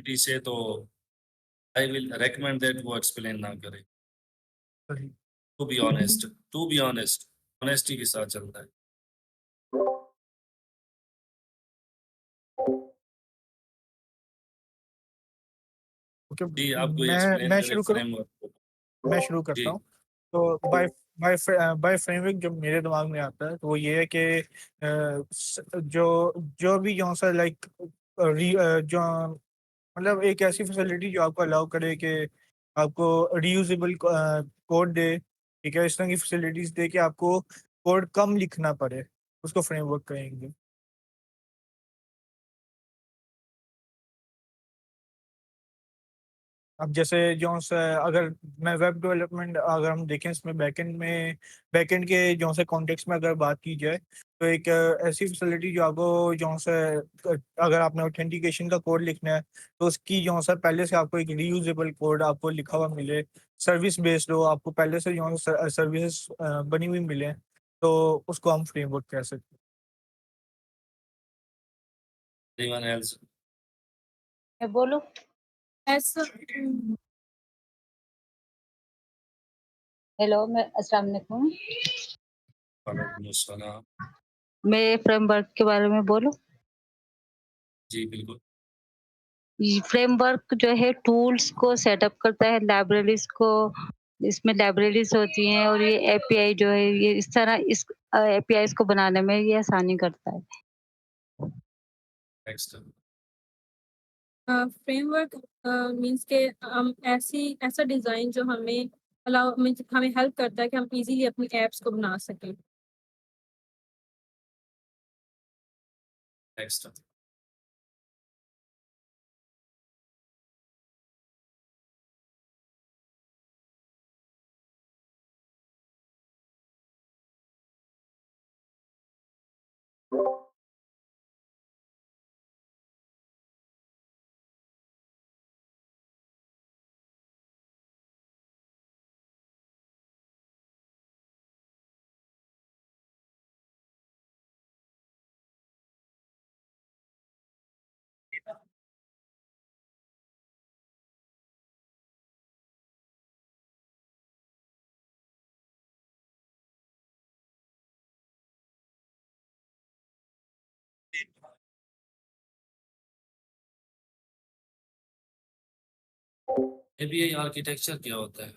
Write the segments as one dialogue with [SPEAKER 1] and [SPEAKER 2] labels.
[SPEAKER 1] PPT से, तो I will recommend that वो एक्सप्लेन ना करे।
[SPEAKER 2] सही।
[SPEAKER 1] टू बी ऑनेस्ट, ऑनेस्टी के साथ चलता है।
[SPEAKER 2] ओके,
[SPEAKER 1] जी, आप कोई
[SPEAKER 2] मैं
[SPEAKER 1] एक्सप्लेन
[SPEAKER 2] मैं
[SPEAKER 1] करें
[SPEAKER 2] शुरू करूँ?
[SPEAKER 1] फ्रेमवर्क को।
[SPEAKER 2] मैं शुरू करता
[SPEAKER 1] जी,
[SPEAKER 2] हूँ। तो बाय फ्रेमवर्क जो मेरे दिमाग में आता है, तो वो ये है कि जो जो भी जो सा लाइक जो मतलब एक ऐसी फैसिलिटी जो आपको अलाउ करे कि आपको रीयूजेबल कोड दे, ठीक है? इस तरह की फैसिलिटीज़ दे कि आपको कोड कम लिखना पड़े, उसको फ्रेमवर्क कहेंगे। अब जैसे जो-सा अगर मैं वेब डेवलपमेंट अगर हम देखें इसमें बैकएंड के जो-सा कॉन्टेक्स्ट में अगर बात की जाए, तो एक ऐसी फैसिलिटी जो आपको जो-सा अगर आपने ऑथेंटिकेशन का कोड लिखना है, तो उसकी जो-सा पहले से आपको एक रीयूजेबल कोड आपको लिखा हुआ मिले, सर्विस बेस्ड हो, आपको पहले से जो सर्विसेज़ बनी हुई मिलें, तो उसको हम फ्रेमवर्क कह सकते हैं।
[SPEAKER 1] Anyone else?
[SPEAKER 3] मैं बोलूँ?
[SPEAKER 4] ऐसा
[SPEAKER 3] हेलो, मैं अस्सलाम वालेकुम।
[SPEAKER 1] वालेकुम अस्सलाम।
[SPEAKER 3] मैं फ्रेमवर्क के बारे में बोलूँ?
[SPEAKER 1] जी, बिल्कुल।
[SPEAKER 3] ये फ्रेमवर्क जो है टूल्स को सेटअप करता है, लाइब्रेरीज़ को इसमें लाइब्रेरीज़ होती हैं और ये एपीआई जो है ये इस तरह इस एपीआईज़ को बनाने में ये आसानी करता है।
[SPEAKER 1] नेक्स्ट।
[SPEAKER 4] फ्रेमवर्क मीन्स के हम ऐसा डिज़ाइन जो हमें अलाउ मीन्स हमें हेल्प करता है कि हम इज़िली अपनी ऐप्स को बना सकें।
[SPEAKER 1] नेक्स्ट। एपीआई आर्किटेक्चर क्या होता है?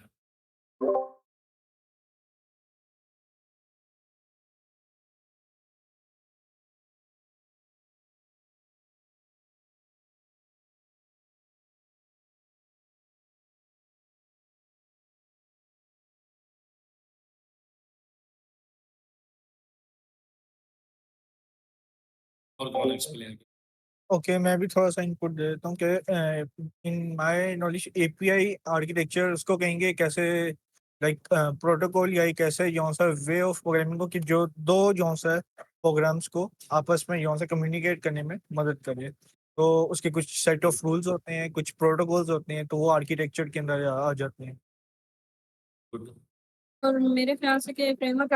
[SPEAKER 1] और कौन एक्सप्लेन?
[SPEAKER 2] ओके, मैं भी थोड़ा-सा इनपुट दे देता हूँ कि in my knowledge API architecture उसको कहेंगे कैसे लाइक प्रोटोकॉल या एक ऐसे जो-सा वे ऑफ प्रोग्रामिंग को कि जो 2 जो-सा प्रोग्राम्स को आपस में जो-सा कम्युनिकेट करने में मदद करे। तो उसके कुछ सेट ऑफ रूल्स होते हैं, कुछ प्रोटोकॉल्स होते हैं, तो वो आर्किटेक्चर के अंदर आ जाते हैं।
[SPEAKER 1] गुड।
[SPEAKER 4] और मेरे ख्याल से कि फ्रेमवर्क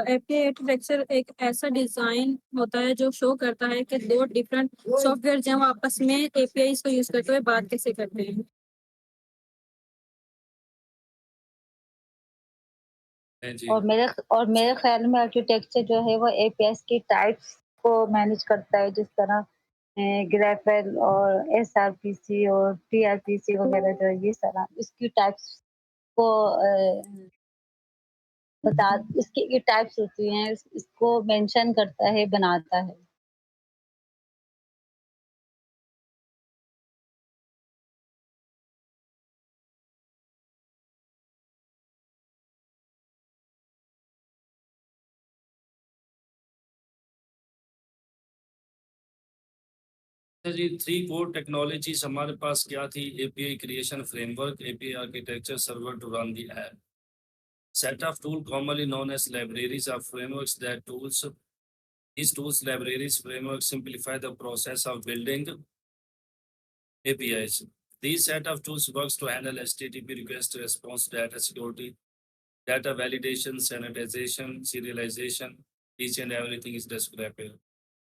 [SPEAKER 4] एपीआई आर्किटेक्चर एक ऐसा डिज़ाइन होता है जो शो करता है कि 2 डिफरेंट सॉफ्टवेयर जब आपस में एपीआईज़ को यूज़ करते हुए बात कैसे करते हैं।
[SPEAKER 1] हैं जी।
[SPEAKER 3] और मेरे ख़्याल में आर्किटेक्चर जो है वो एपीआईज़ की टाइप्स को मैनेज करता है, जिस तरह ग्राफल और एसआरपीसी और टीआरपीसी वगैरह जो है ये सारा इसकी टाइप्स को बता इसकी ये टाइप्स होती हैं, इसको मेंशन करता है, बनाता है।
[SPEAKER 1] अच्छा जी, 3 कोर टेक्नोलॉजीज़ हमारे पास क्या थी? API creation framework, API architecture server to run the app. Set of tool commonly known as libraries are frameworks that tools. These tools, libraries, frameworks simplify the process of building APIs. These set of tools works to handle HTTP request response, data security, data validation, sanitization, serialization. Each and everything is described here.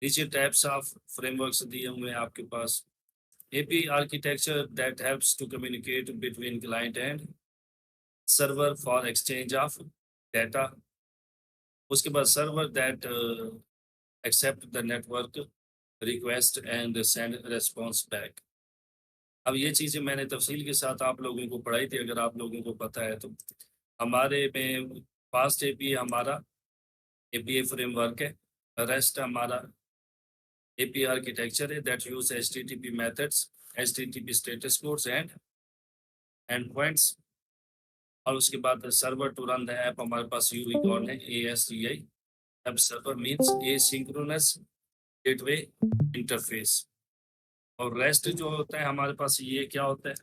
[SPEAKER 1] नीचे types of frameworks दिए हुए हैं आपके पास। API architecture that helps to communicate between client and server for exchange of data. उसके बाद server that accept the network request and send response back. अब ये चीज़ें मैंने तफसील के साथ आप लोगों को पढ़ाई थी, अगर आप लोगों को पता है तो। हमारे में फास्ट एपीआई हमारा एपीआई फ्रेमवर्क है, रेस्ट हमारा एपीआई आर्किटेक्चर है that use HTTP methods, HTTP status codes and end points. और उसके बाद server to run the app हमारे पास यूवी कॉन है, ASCI। अब server means asynchronous gateway interface. और रेस्ट जो होता है हमारे पास, ये क्या होता है,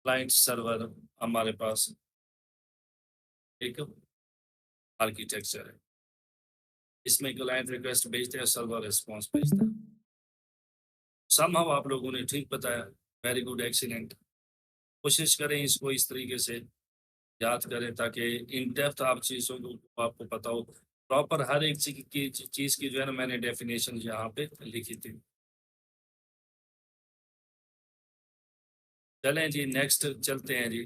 [SPEAKER 1] क्लाइंट सर्वर हमारे पास एक आर्किटेक्चर है। इसमें क्लाइंट रिक्वेस्ट भेजते हैं, सर्वर रिस्पॉन्स भेजता है। समहाउ आप लोगों ने ठीक बताया, वेरी गुड, एक्सीलेंट। कोशिश करें इसको इस तरीके से याद करें ताकि इन डेप्थ आप चीज़ों को आपको पता हो। प्रॉपर हर एक चीज़ की जो है ना, मैंने डेफिनेशन यहाँ पे लिखी थी। चलें जी, नेक्स्ट चलते हैं जी।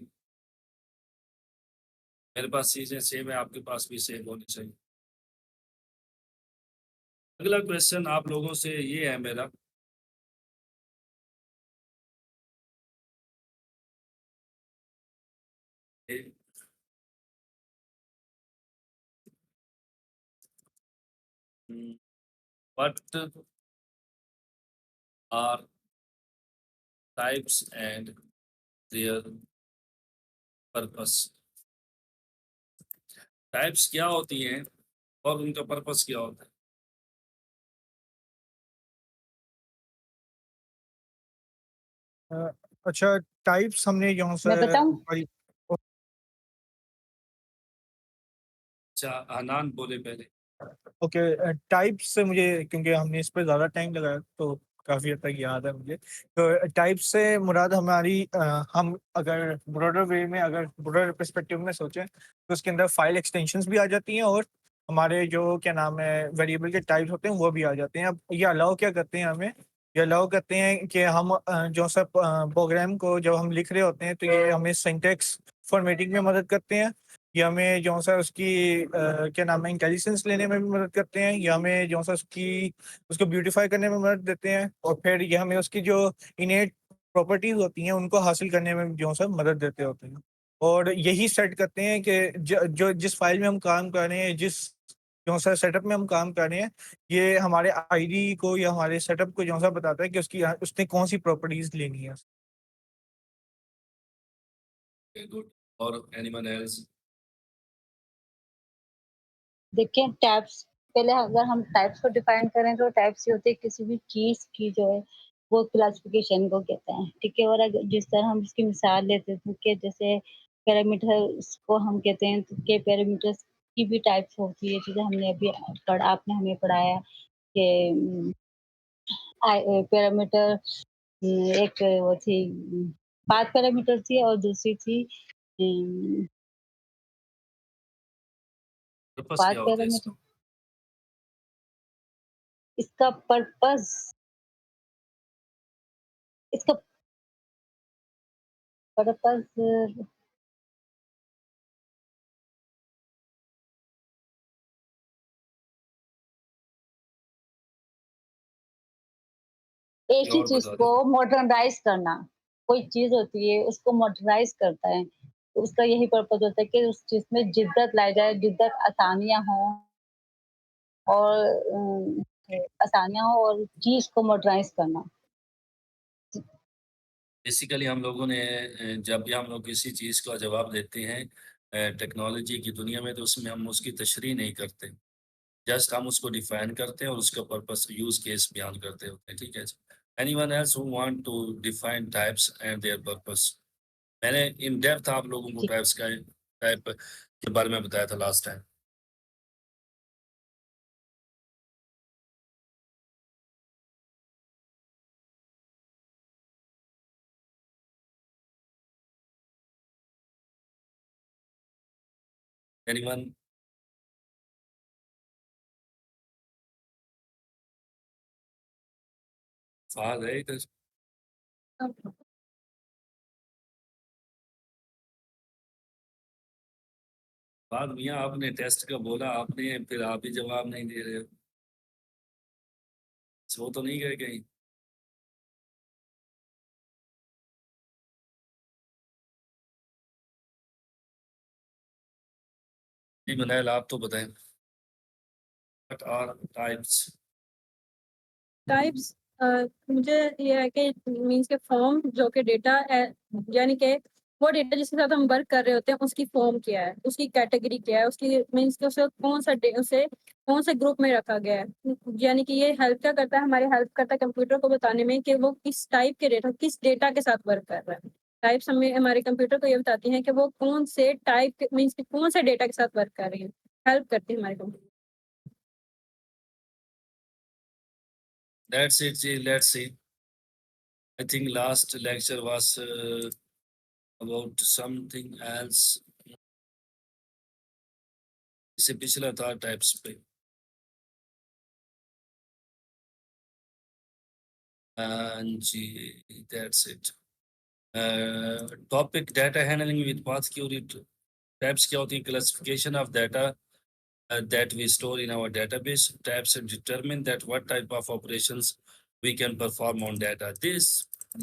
[SPEAKER 1] मेरे पास चीज़ें सेम है, आपके पास भी सेम होनी चाहिए। अगला क्वेश्चन आप लोगों से ये है मेरा, what are types and their purpose? Types क्या होती हैं और उनका पर्पस क्या होता है?
[SPEAKER 2] अच्छा, टाइप्स हमने यहाँ से
[SPEAKER 3] मैं बताऊं?
[SPEAKER 1] अच्छा, अनान बोले पहले।
[SPEAKER 2] ओके, टाइप्स से मुझे, क्योंकि हमने इस पे ज़्यादा टाइम लगाया तो काफ़ी हद तक याद है मुझे। तो टाइप से मुराद हमारी हम अगर ब्रॉडर वे में, अगर ब्रॉडर पर्सपेक्टिव में सोचें तो उसके अंदर फाइल एक्सटेंशंस भी आ जाती हैं और हमारे जो क्या नाम है वेरिएबल के टाइप्स होते हैं वो भी आ जाते हैं। अब ये अलाउ क्या करते हैं हमें, ये अलाउ करते हैं कि हम जो सब प्रोग्राम को जब हम लिख रहे होते हैं तो ये हमें सिंटैक्स फॉर्मेटिंग में मदद करते हैं, ये हमें जो सा उसकी क्या नाम है इंटेलिजेंस लेने में भी मदद करते हैं, ये हमें जो सा उसको ब्यूटीफाई करने में मदद देते हैं, और फिर ये हमें उसकी जो इनेट प्रॉपर्टीज होती हैं उनको हासिल करने में जो सा मदद देते होते हैं। और यही सेट करते हैं कि जो जिस फाइल में हम काम कर रहे हैं, जिस जो सा सेटअप में हम काम कर रहे हैं, ये हमारे आईडी को या हमारे सेटअप को जो सा बताता है कि उसने कौन सी प्रॉपर्टीज लेनी है।
[SPEAKER 1] गुड। और एनीवन एल्स?
[SPEAKER 3] देखिए, टैब्स, पहले अगर हम टाइप्स को डिफाइन करें तो टाइप्स ये होते हैं किसी भी चीज की जो है वो क्लासिफिकेशन को कहते हैं, ठीक है। और अगर जिस तरह हम इसकी मिसाल लेते थे कि जैसे पैरामीटर्स को हम कहते हैं तो के पैरामीटर्स की भी टाइप्स होती है, जैसे हमने अभी आपने हमें पढ़ाया कि पैरामीटर एक वो थी, 5 पैरामीटर थी और दूसरी थी उम,
[SPEAKER 1] पर्पस
[SPEAKER 3] 5
[SPEAKER 1] क्या होता है
[SPEAKER 3] पैरामीटर।
[SPEAKER 1] इसका?
[SPEAKER 3] इसका पर्पस, इसका पर्पस एक
[SPEAKER 1] ये
[SPEAKER 3] ही
[SPEAKER 1] और
[SPEAKER 3] चीज
[SPEAKER 1] बता
[SPEAKER 3] को
[SPEAKER 1] दें।
[SPEAKER 3] मॉडर्नाइज करना। कोई चीज होती है उसको मॉडर्नाइज करता है, तो उसका यही पर्पस होता है कि उस चीज में जिद्दत लाई जाए, जिद्दत आसानियां हो और आसानियां हो और चीज को मॉडर्नाइज करना।
[SPEAKER 1] बेसिकली हम लोगों ने जब भी हम लोग किसी चीज़ का जवाब देते हैं टेक्नोलॉजी की दुनिया में, तो उसमें हम उसकी तशरीह नहीं करते, जस्ट हम उसको डिफाइन करते हैं और उसका पर्पस यूज केस बयान करते होते हैं, ठीक है। Anyone else who want to define types and their purpose? मैंने इन डेप्थ आप लोगों को
[SPEAKER 3] ठीक।
[SPEAKER 1] टाइप्स का टाइप के बारे में बताया था लास्ट टाइम। एनीवन? फाद है इधर। फाद मियाँ, आपने टेस्ट का बोला आपने, फिर आप ही जवाब नहीं दे रहे हो। सो तो नहीं गए कहीं? जी मनाइल, आप तो बताएं। What are types?
[SPEAKER 4] टाइप्स मुझे ये है कि मीन्स के फॉर्म जो कि डेटा यानी कि वो डेटा जिसके साथ हम वर्क कर रहे होते हैं उसकी फॉर्म क्या है, उसकी कैटेगरी क्या है, उसकी मीन्स के उसे कौन से ग्रुप में रखा गया है। यानी कि ये हेल्प क्या करता है, हमारी हेल्प करता है कंप्यूटर को बताने में कि वो किस टाइप के डेटा, किस डेटा के साथ वर्क कर रहा है। टाइप्स हमें हमारे कंप्यूटर को ये बताती हैं कि वो कौन से टाइप मीन्स कौन से डेटा के साथ वर्क कर रही है, हेल्प करती है हमारे कंप्यूटर।
[SPEAKER 1] That's it, जी, let's see. I think last lecture was about something else. इससे पिछला था टाइप्स पे। जी, that's it. Topic data handling with path query. Types क्या होती है? Classification of data that we store in our database. Types determine that what type of operations we can perform on data. This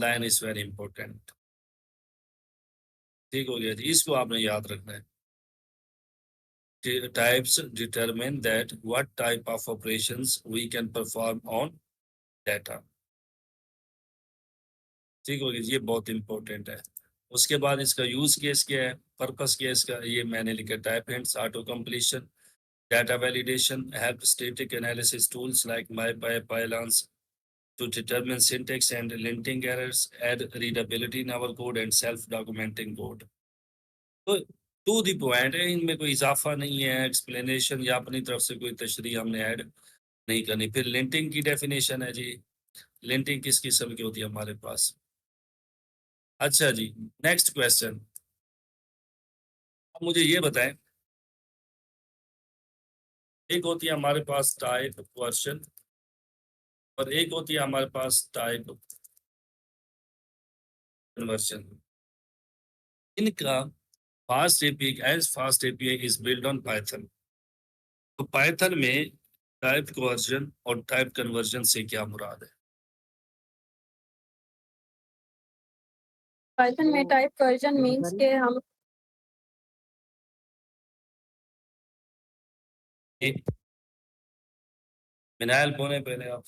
[SPEAKER 1] line is very important. ठीक हो गया जी, इसको आपने याद रखना है। Types determine that what type of operations we can perform on data. ठीक हो गया जी, ये बहुत इंपॉर्टेंट है। उसके बाद इसका यूज केस क्या है, पर्पस क्या है इसका, ये मैंने लिखा। Type hints, auto completion, data validation, help static analysis tools like MyPy, Pylons to determine syntax and linting errors, add readability in our code and self-documenting code. तो टू द पॉइंट है, इनमें कोई इजाफा नहीं है, एक्सप्लेनेशन या अपनी तरफ से कोई तशरीह हमने ऐड नहीं करनी। फिर लिंटिंग की डेफिनेशन है जी, लिंटिंग किस किस्म की होती है हमारे पास। अच्छा जी, नेक्स्ट क्वेश्चन। अब मुझे ये बताएं, एक होती है हमारे पास टाइप वर्जन और एक होती है हमारे पास टाइप कन्वर्जन। इनका fast API is build on Python. तो पाइथन में टाइप कन्वर्जन और टाइप कन्वर्जन से क्या मुराद है?
[SPEAKER 4] पाइथन में टाइप वर्जन मीन्स के हम
[SPEAKER 1] मिनाइल बोले पहले आप।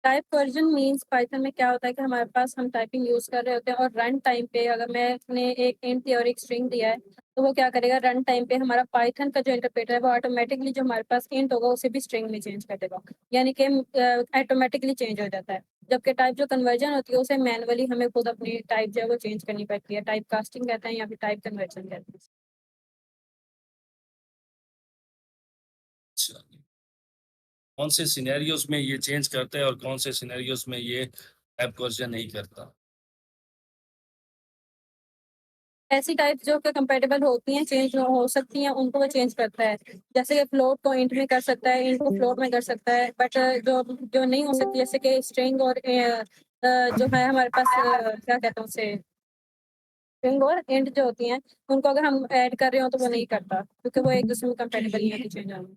[SPEAKER 4] टाइप वर्जन मींस पाइथन में क्या होता है कि हमारे पास हम टाइपिंग यूज कर रहे होते हैं और रन टाइम पे अगर मैंने एक इंट और एक स्ट्रिंग दिया है तो वो क्या करेगा, रन टाइम पे हमारा पाइथन का जो इंटरप्रेटर है वो ऑटोमेटिकली जो हमारे पास इंट होगा उसे भी स्ट्रिंग में चेंज कर देगा, यानी कि ऑटोमेटिकली चेंज हो जाता है। जबकि टाइप जो कन्वर्जन होती है उसे मैनुअली हमें खुद अपनी टाइप जो है वो चेंज करनी पड़ती है। टाइप कास्टिंग कहते हैं या फिर टाइप कन्वर्जन कहते हैं।
[SPEAKER 1] अच्छा, कौन से सिनेरियोज में ये चेंज करता है और कौन से सिनेरियोज में ये टाइप कन्वर्जन नहीं करता?
[SPEAKER 4] ऐसी टाइप जो कि कंपेटेबल होती हैं, चेंज हो सकती हैं, उनको वो चेंज करता है। जैसे कि फ्लोट को इंट में कर सकता है, इंट को फ्लोट में कर सकता है, बट जो जो नहीं हो सकती जैसे कि स्ट्रिंग और जो है हमारे पास क्या कहते हैं उसे, स्ट्रिंग और इंट जो होती हैं उनको अगर हम ऐड कर रहे हो तो वो नहीं करता क्योंकि वो एक दूसरे में कंपेटेबल नहीं होती चेंज होने।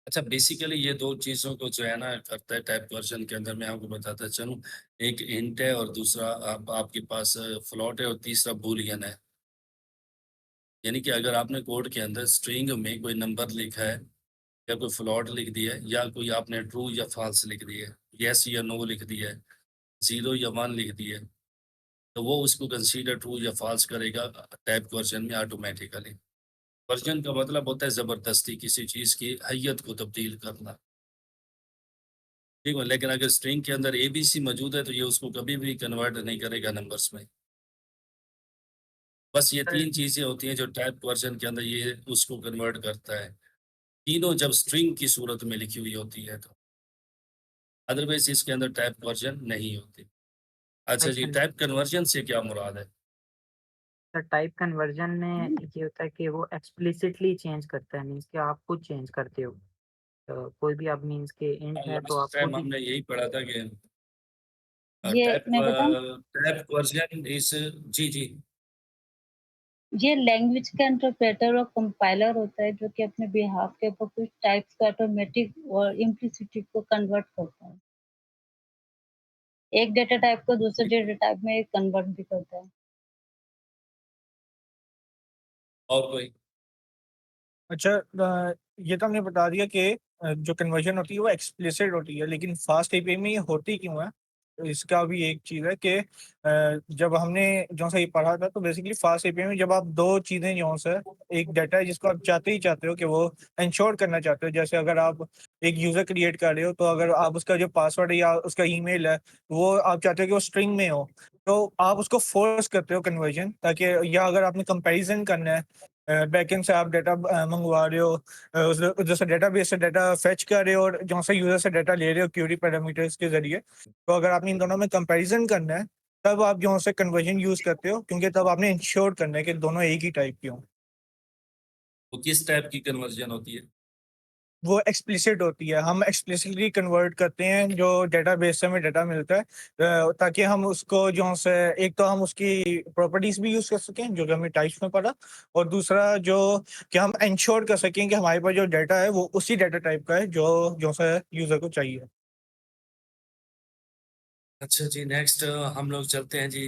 [SPEAKER 1] अच्छा, बेसिकली ये दो चीज़ों को जो है ना करता है टाइप वर्जन के अंदर। मैं आपको बताता चलूँ, एक इंट है और दूसरा आपके पास फ्लोट है और तीसरा बूलियन है। यानी कि अगर आपने कोड के अंदर स्ट्रिंग में कोई नंबर लिखा है या कोई फ्लोट लिख दिया है या कोई आपने ट्रू या फॉल्स लिख दिया है, यस या नो लिख दिया है, 0 या 1 लिख दिया है, तो वो उसको कंसीडर ट्रू या फॉल्स करेगा टाइप वर्जन में ऑटोमेटिकली। वर्जन का मतलब होता है ज़बरदस्ती किसी चीज़ की हैयत को तब्दील करना, ठीक है। लेकिन अगर स्ट्रिंग के अंदर ABC मौजूद है तो ये उसको कभी भी कन्वर्ट नहीं करेगा नंबर्स में। बस ये तीन चीज़ें होती हैं जो टाइप वर्जन के अंदर ये उसको कन्वर्ट करता है, तीनों जब स्ट्रिंग की सूरत में लिखी हुई होती है तो। अदरवाइज इसके अंदर टाइप वर्जन नहीं होती। अच्छा जी, टाइप कन्वर्जन से क्या मुराद है?
[SPEAKER 5] तो टाइप कन्वर्जन में ये होता है कि वो एक्सप्लिसिटली चेंज करता है, मीन्स कि आप खुद चेंज करते हो। तो कोई भी आप मीन्स के इंट है तो
[SPEAKER 1] लास्ट
[SPEAKER 5] आप
[SPEAKER 1] टाइम
[SPEAKER 5] खुद ही
[SPEAKER 1] हमने यही पढ़ा था कि
[SPEAKER 3] ये
[SPEAKER 1] टैप
[SPEAKER 3] मैं बताऊं,
[SPEAKER 1] टैप वर्जन इस जी जी
[SPEAKER 3] ये लैंग्वेज का इंटरप्रेटर और कंपाइलर होता है जो कि अपने बिहाफ के ऊपर कुछ टाइप्स को ऑटोमेटिक और इम्प्लिसिटी को कन्वर्ट करता है। एक डेटा टाइप को दूसरे डेटा टाइप में कन्वर्ट भी करता है।
[SPEAKER 1] और कोई
[SPEAKER 2] अच्छा, ये तो हमने बता दिया कि जो कन्वर्जन होती है वो एक्सप्लिसिट होती है, लेकिन फास्ट एपीआई में ये होती क्यों है? तो इसका भी एक चीज़ है कि जब हमने जो सा ये पढ़ा था, तो बेसिकली फास्ट एपीआई में जब आप दो चीज़ें जो है, एक डाटा है जिसको आप चाहते हो कि वो इंश्योर करना चाहते हो, जैसे अगर आप एक यूज़र क्रिएट कर रहे हो, तो अगर आप उसका जो पासवर्ड है या उसका ईमेल है, वो आप चाहते हो कि वो स्ट्रिंग में हो, तो आप उसको फोर्स करते हो कन्वर्जन, ताकि या अगर आपने कंपैरिजन करना है, बैकएंड से आप डेटा मंगवा रहे हो, जैसे डेटाबेस से डेटा फेच कर रहे हो और जो से यूजर से डेटा ले रहे हो क्वेरी पैरामीटर्स के जरिए, तो अगर आपने इन दोनों में कंपैरिजन करना है, तब आप जो से कन्वर्जन यूज करते हो, क्योंकि तब आपने इंश्योर करना है कि दोनों एक ही टाइप के हों।
[SPEAKER 1] वो किस टाइप की कन्वर्जन होती है?
[SPEAKER 2] वो एक्सप्लिसिट होती है, हम एक्सप्लिसिटली कन्वर्ट करते हैं जो डेटाबेस से हमें डेटा मिलता है, ताकि हम उसको जो से एक तो हम उसकी प्रॉपर्टीज भी यूज कर सकें जो कि हमें टाइप्स में पढ़ा, और दूसरा जो कि हम इंश्योर कर सकें कि हमारे पास जो डेटा है वो उसी डेटा टाइप का है जो से यूजर को चाहिए।
[SPEAKER 1] अच्छा जी, नेक्स्ट हम लोग चलते हैं जी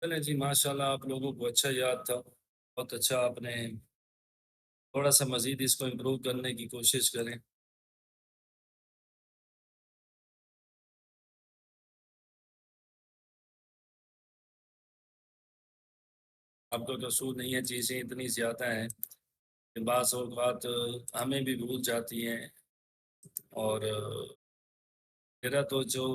[SPEAKER 1] चलें जी, माशाल्लाह आप लोगों को अच्छा याद था, बहुत अच्छा आपने थोड़ा सा मज़ीद इसको इम्प्रूव करने की कोशिश करें। आपका कसूर नहीं है, चीज़ें इतनी ज़्यादा हैं कि बाज़ औक़ात हमें भी भूल जाती हैं और मेरा तो जो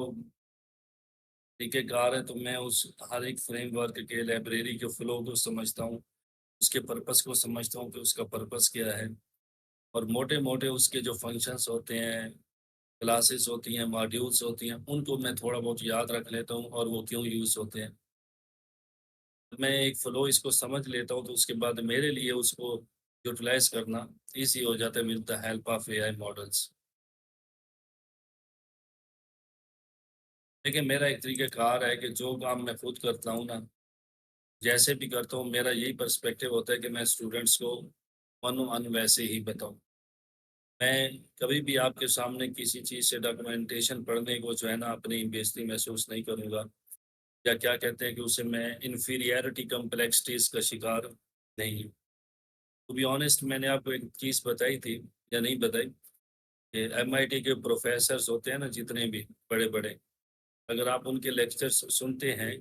[SPEAKER 1] तरीक़ेकार है, तो मैं उस हर एक फ्रेमवर्क के लाइब्रेरी के फ़्लो को समझता हूँ, उसके पर्पस को समझता हूँ कि उसका पर्पस क्या है और मोटे-मोटे उसके जो फंक्शंस होते हैं, क्लासेस होती हैं, मॉड्यूल्स होती हैं, उनको मैं थोड़ा बहुत याद रख लेता हूँ और वो क्यों यूज़ होते हैं। मैं एक फ़्लो इसको समझ लेता हूँ, तो उसके बाद मेरे लिए उसको यूटिलाइज़ करना ईज़ी हो जाता है with the help of AI models. देखिए, मेरा एक तरीक़ाकार है कि जो काम मैं खुद करता हूँ ना, जैसे भी करता हूँ, मेरा यही पर्सपेक्टिव होता है कि मैं स्टूडेंट्स को वन-ऑन वैसे ही बताऊँ। मैं कभी भी आपके सामने किसी चीज़ से डॉक्यूमेंटेशन पढ़ने को जो है ना, अपनी बेइज़्ज़ती महसूस नहीं करूँगा, या क्या कहते हैं कि उसे मैं इन्फीरियरिटी कॉम्प्लेक्सिटीज़ का शिकार नहीं हूँ। टू बी ऑनेस्ट, मैंने आपको एक चीज़ बताई थी या नहीं बताई कि एमआईटी के प्रोफ़ेसर्स होते हैं ना जितने भी बड़े-बड़े, अगर आप उनके लेक्चर्स सुनते हैं,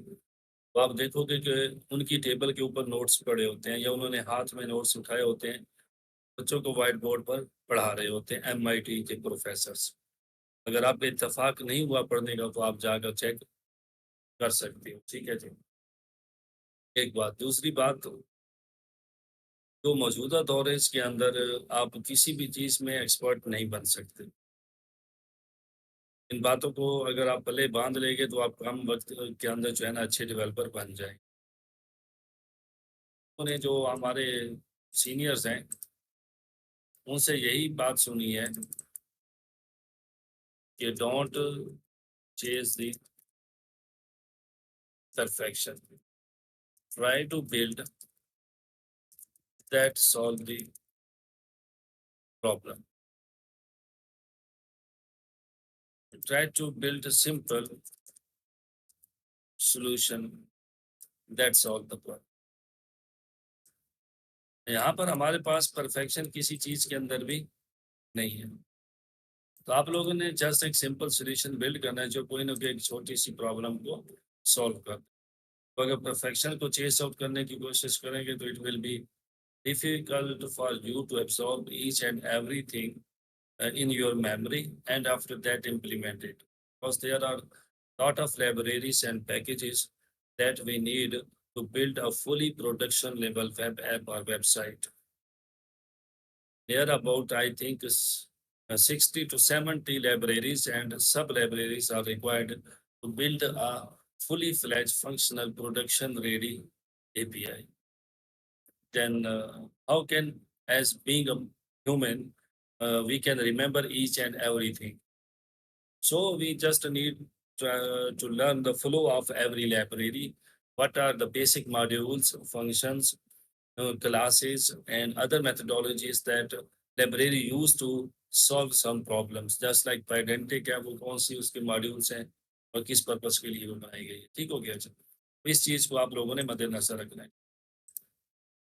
[SPEAKER 1] तो आप देखोगे कि उनकी टेबल के ऊपर नोट्स पड़े होते हैं या उन्होंने हाथ में नोट्स उठाए होते हैं, बच्चों को व्हाइट बोर्ड पर पढ़ा रहे होते हैं एमआईटी के प्रोफ़ेसर्स। अगर आपका इत्तेफ़ाक नहीं हुआ पढ़ने का, तो आप जाकर चेक कर सकते हो, ठीक है जी। एक बात, दूसरी बात, जो मौजूदा दौर है इसके अंदर आप किसी भी चीज़ में एक्सपर्ट नहीं बन सकते। इन बातों को अगर आप पल्ले बाँध लेंगे, तो आप कम वक़्त के अंदर जो है ना अच्छे डेवलपर बन जाएँगे। उन्होंने जो हमारे सीनियर्स हैं, उनसे यही बात सुनी है कि don't chase the perfection, try to build that solve the problem, try to build a simple solution that solve the problem। यहाँ पर हमारे पास परफेक्शन किसी चीज़ के अंदर भी नहीं है। तो आप लोगों ने जस्ट एक सिंपल सॉल्यूशन बिल्ड करना है जो कोई ना कोई एक छोटी-सी प्रॉब्लम को सॉल्व कर दे। तो अगर परफेक्शन को चेज़ आउट करने की कोशिश करेंगे, तो it will be difficult for you to absorb each and everything in your memory and after that implement it, because there are lot of libraries and packages that we need to build a fully production level web app or website. There about, I think, 60 to 70 libraries and sub-libraries are required to build a fully fledged functional production ready API. Then how can, as being a human, we can remember each and everything? So we just need to learn the flow of every library. What are the basic modules, functions, classes, and other methodologies that library use to solve some problems. Just like Pydantic है, वो कौन सी उसके modules हैं और किस purpose के लिए वो बनाई गई है. ठीक हो गया. तो इस चीज को आप लोगों ने मद्देनजर रखना है.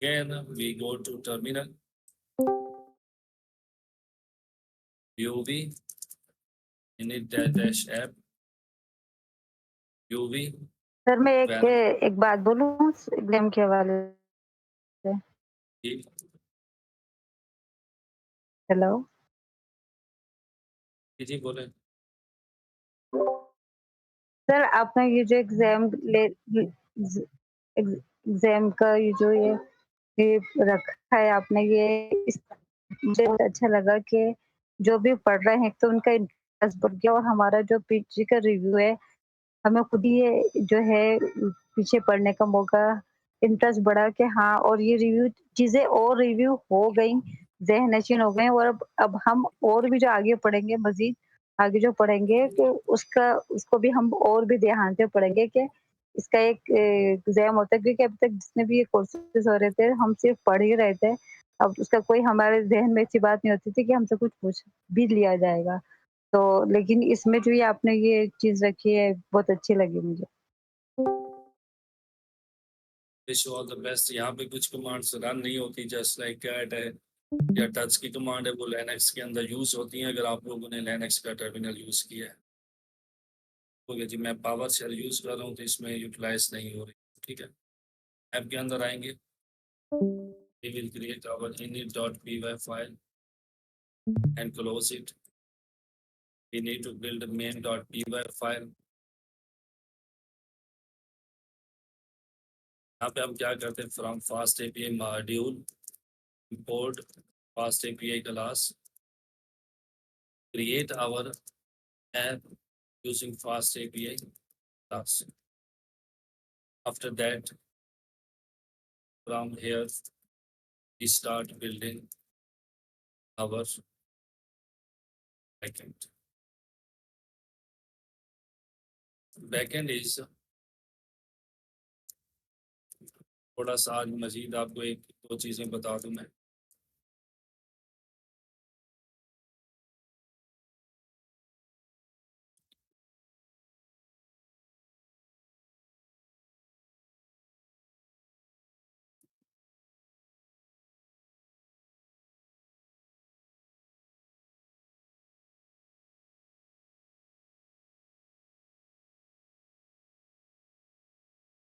[SPEAKER 1] Again, we go to terminal. UV, init dash app. UV.
[SPEAKER 3] Sir मैं एक
[SPEAKER 1] Well-
[SPEAKER 3] एक बात बोलूं एग्जाम के हवाले से.
[SPEAKER 1] ठीक.
[SPEAKER 3] हेलो
[SPEAKER 1] जी बोले.
[SPEAKER 3] सर, आपने ये जो एग्जाम का ये रखा है आपने, मुझे बहुत अच्छा लगा कि जो भी पढ़ रहे हैं तो उनका इंटरेस्ट बढ़ गया, और हमारा जो पीजी का रिव्यू है, हमें खुद ही ये जो है पीछे पढ़ने का मौका, इंटरेस्ट बढ़ा कि हाँ, और ये चीजें और रिव्यू हो गई, ज़हन नशीन हो गए, और अब हम और भी जो आगे पढ़ेंगे, मजीद आगे जो पढ़ेंगे कि उसको भी हम और भी ध्यान से पढ़ेंगे कि इसका एक एग्जाम होता है, क्योंकि अभी तक जितने भी ये कोर्सेज हो रहे थे हम सिर्फ पढ़ ही रहे थे. अब उसका कोई हमारे ज़हन में ऐसी बात नहीं होती थी कि हमसे कुछ पूछ भी लिया जाएगा. तो लेकिन इसमें जो ये आपने ये चीज़ रखी है बहुत अच्छी लगी मुझे.
[SPEAKER 1] Wish all the best. यहाँ पे कुछ कमांड्स रन नहीं होती, जस्ट लाइक कैट है या टच की कमांड है, वो लिनक्स के अंदर यूज होती है अगर आप लोगों ने लिनक्स का टर्मिनल यूज किया है. ओके जी, मैं पावर शेल यूज कर रहा हूँ तो इसमें यूटिलाइज नहीं हो रही. ठीक है. ऐप के अंदर आएंगे. We will create our init.py file and close it. We need to build a main.py file. यहाँ पे हम क्या करते हैं, from fast API module import fast API class, create our app using fast API class. After that, from here we start building our backend. Backend is थोड़ा सा आज मजीद आपको एक दो चीजें बता दूं मैं.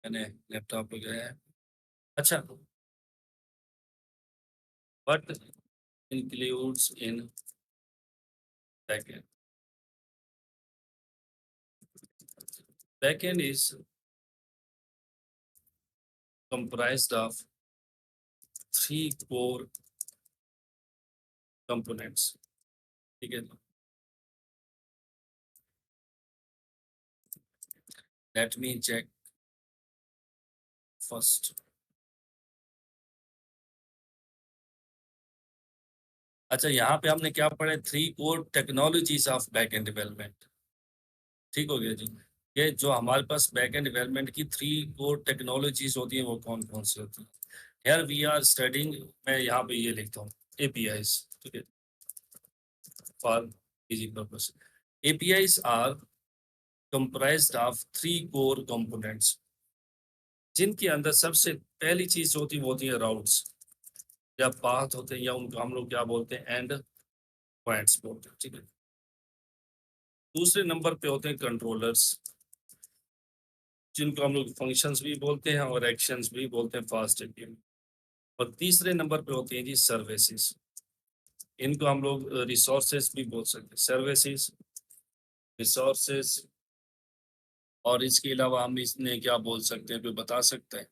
[SPEAKER 1] मैंने लैपटॉप पे गया है. अच्छा, what includes in backend? Backend is comprised of three core components. ठीक है. Let me check first. अच्छा, यहाँ पे हमने क्या पढ़ा, 3 core technologies of backend development. ठीक हो गया जी. ये जो हमारे पास बैकएंड डेवलपमेंट की 3 कोर टेक्नोलॉजीज होती हैं वो कौन कौन सी होती हैं. Here we are studying, मैं यहाँ पे ये लिखता हूँ APIs. ठीक है. For easy purpose, APIs are comprised of 3 core components, जिनके अंदर सबसे पहली चीज होती है राउट्स या पाथ होते हैं, या उनको हम लोग क्या बोलते हैं, एंड पॉइंट्स बोलते हैं. ठीक है. दूसरे नंबर पे होते हैं कंट्रोलर्स, जिनको हम लोग फंक्शंस भी बोलते हैं और एक्शंस भी बोलते हैं फास्ट एपीआई में. और तीसरे नंबर पे होते हैं जी सर्विसेज. इनको हम लोग रिसोर्सेज भी बोल सकते हैं. सर्विसेज, रिसोर्सेज और इसके अलावा हम इसमें क्या बोल सकते हैं, कोई बता सकते हैं?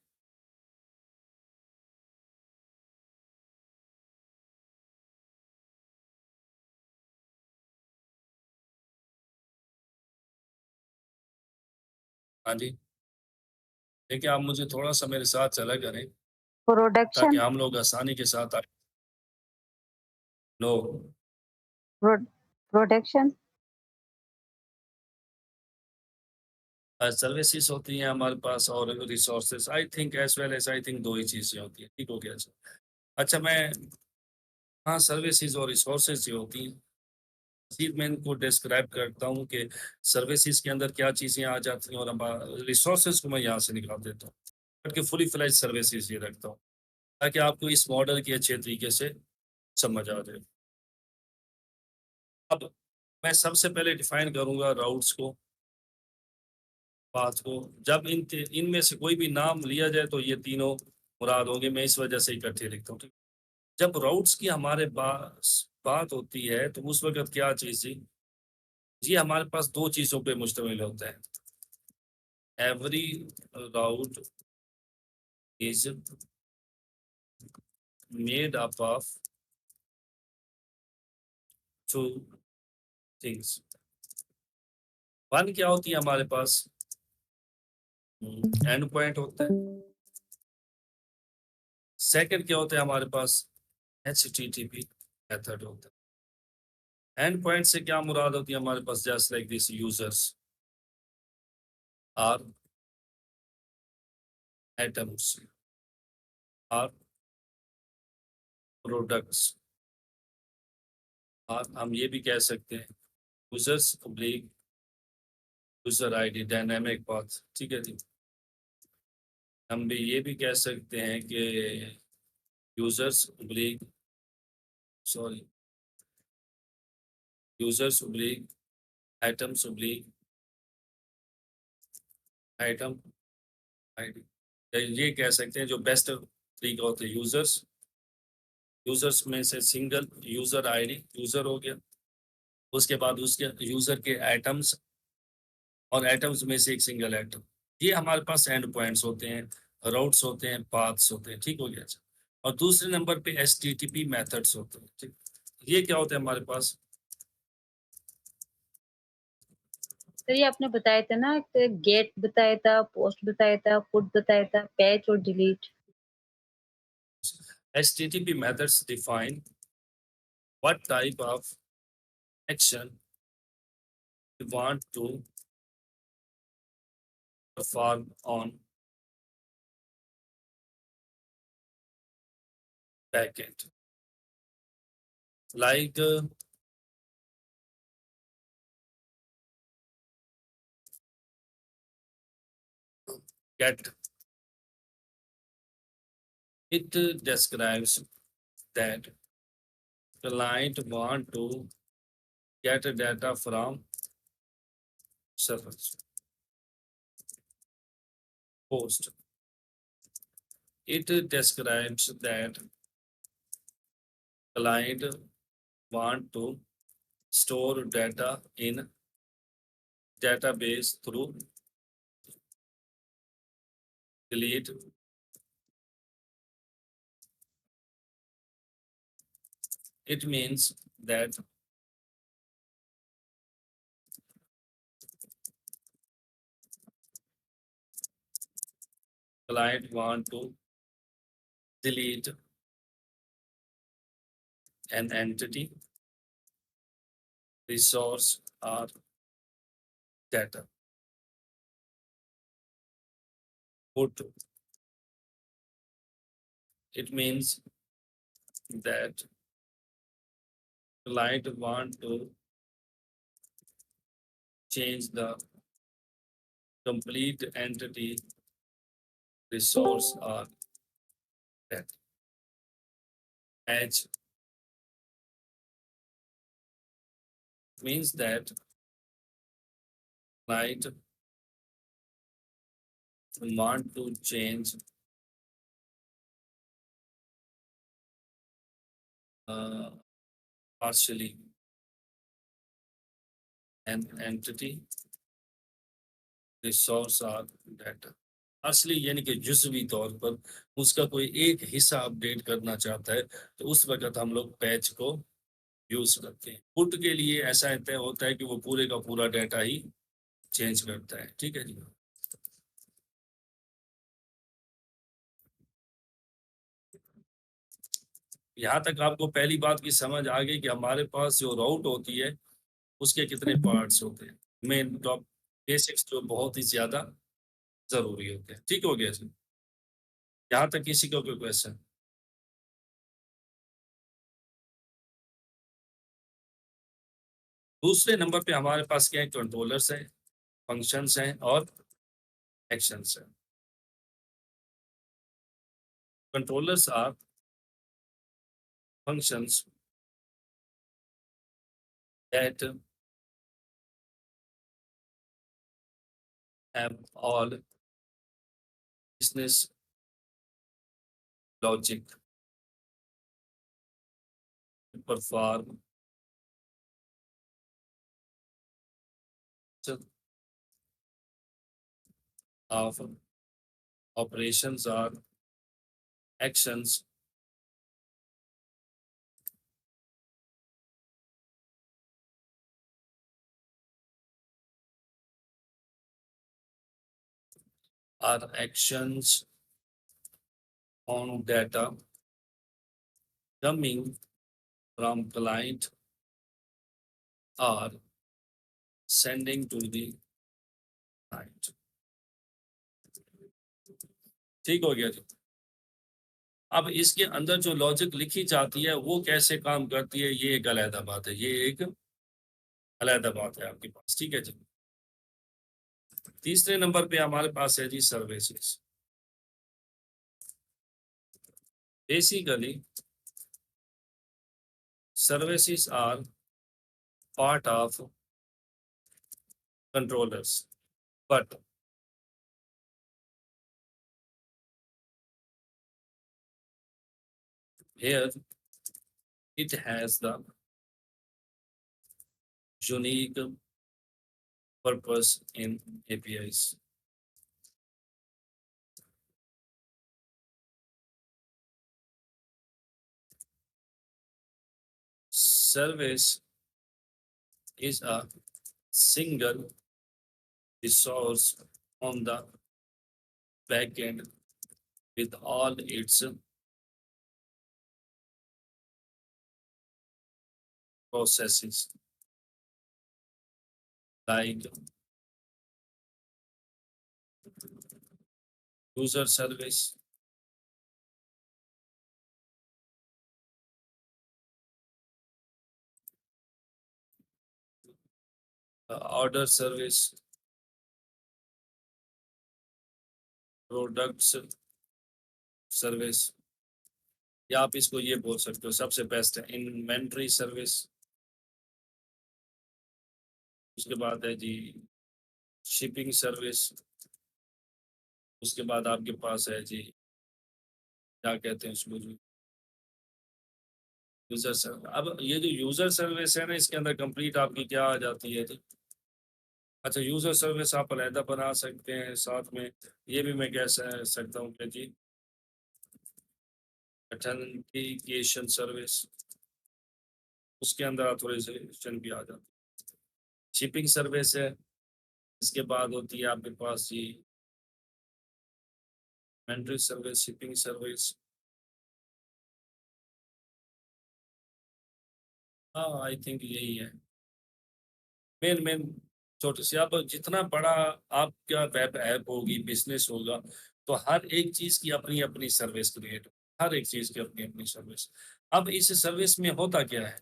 [SPEAKER 1] हाँ जी, देखिए आप मुझे थोड़ा-सा मेरे साथ चला करें, ताकि
[SPEAKER 3] प्रोडक्शन
[SPEAKER 1] हम लोग आसानी के साथ लो
[SPEAKER 3] प्रोडक्शन
[SPEAKER 1] सर्विसेज होती हैं हमारे पास और resources, I think as well as I think 2 ही चीज़ें होती हैं, ठीक हो गया जी। अच्छा मैं हाँ, सर्विसेज और रिसोर्सेज जो होती हैं, मज़ीद मैं इनको डिस्क्राइब करता हूँ कि सर्विसेज के अंदर क्या चीज़ें आ जाती हैं और रिसोर्सेज को मैं यहाँ से निकाल देता हूँ, बल्कि फुली फ्लेज सर्विसेज ये रखता हूँ, ताकि आपको इस मॉडल की अच्छे तरीके से समझ आ जाए। अब मैं सबसे पहले डिफाइन करूँगा राउट्स को, पाथ को। जब इनमें से कोई भी नाम लिया जाए तो ये तीनों मुराद होंगे, मैं इस वजह से इकट्ठे लिखता हूँ, ठीक। जब राउट्स की हमारे पास बात होती है तो उस वक़्त क्या चीज़ थी? ये हमारे पास 2 चीज़ों पे मुश्तमिल होता है। Every route is made up of 2 things. One क्या होती है हमारे पास? एंड पॉइंट होता है। सेकंड क्या होता है हमारे पास? एचटीटीपी मेथड होता है। एंड पॉइंट से क्या मुराद होती है हमारे पास? Just like this users are atoms are products, और हम ये भी कह सकते हैं users oblique user ID dynamic path, ठीक है जी। हम भी ये भी कह सकते हैं कि users oblique sorry users oblique atoms oblique item ID, ये कह सकते हैं जो बेस्ट तरीका होता है। यूजर्स में से सिंगल यूजर आईडी यूजर हो गया, उसके बाद उसके यूजर के एटम्स और एटम्स में से एक सिंगल एटम, ये हमारे पास एंड पॉइंट्स होते हैं, राउट्स होते हैं, पाथ्स होते हैं, ठीक हो गया अच्छा। और दूसरे नंबर पे एचटीटीपी मेथड्स होते हैं, ठीक। ये क्या होते हैं हमारे पास?
[SPEAKER 3] सर ये आपने बताया था ना, गेट बताया था, पोस्ट बताया था, पुट बताया था, पैच और delete.
[SPEAKER 1] HTTP methods define what type of action we want to perform on backend. Like get, it describes that client want to get data from servers. Post, it describes that client want to store data in database through delete. It means that client want to delete an entity, resource, or data. Put, it means that client want to change the complete entity, resource, or data. Edge means that client want to change partially an entity, resource or data. असली यानी कि जुज़वी तौर पर उसका कोई एक हिस्सा update करना चाहता है तो उस वक़्त हम लोग पैच को यूज़ करते हैं। पुट के लिए ऐसा तय होता है कि वो पूरे का पूरा डाटा ही चेंज करता है। ठीक है जी। यहाँ तक आपको पहली बात की समझ आ गई कि हमारे पास जो राउट होती है उसके कितने पार्ट्स होते हैं। मेन टॉप बेसिक्स जो बहुत ही ज़्यादा ज़रूरी होते हैं। ठीक हो गया जी? यहाँ तक किसी का कोई क्वेश्चन? दूसरे नंबर पे हमारे पास क्या है? कंट्रोलर्स हैं, फंक्शंस हैं और एक्शंस हैं। Controllers are functions that have all business logic to perform of operations or actions or actions on data coming from client or sending to the client। ठीक हो गया जी। अब इसके अंदर जो लॉजिक लिखी जाती है वो कैसे काम करती है ये एक अलग बात है। ये एक अलग बात है आपके पास। ठीक है जी। तीसरे नंबर पे हमारे पास है जी services. Basically services are part of controllers, but here it has the unique purpose in APIs. Service is a single resource on the backend with all its processes like user service, order service, products service, या आप इसको ये बोल सकते हो सबसे best है inventory service. उसके बाद है जी शिपिंग सर्विस। उसके बाद आपके पास है जी क्या कहते हैं उसको जी यूजर सर्विस। अब ये जो यूजर सर्विस है ना इसके अंदर कंप्लीट आपकी क्या आ जाती है जी। अच्छा यूजर सर्विस आप अलहदा बना सकते हैं साथ में ये भी मैं कह सकता हूँ कि जी ऑथेंटिकेशन सर्विस उसके अंदर ऑथोराइजेशन भी आ जाती है। शिपिंग सर्विस है। इसके बाद होती है आपके पास जी इन्वेंटरी सर्विस, शिपिंग सर्विस। हाँ आई थिंक यही है मेन मेन छोटे से। आप जितना बड़ा आपका वेब ऐप होगी बिजनेस होगा तो हर एक चीज की अपनी अपनी सर्विस क्रिएट, हर एक चीज की अपनी अपनी सर्विस। अब इस सर्विस में होता क्या है?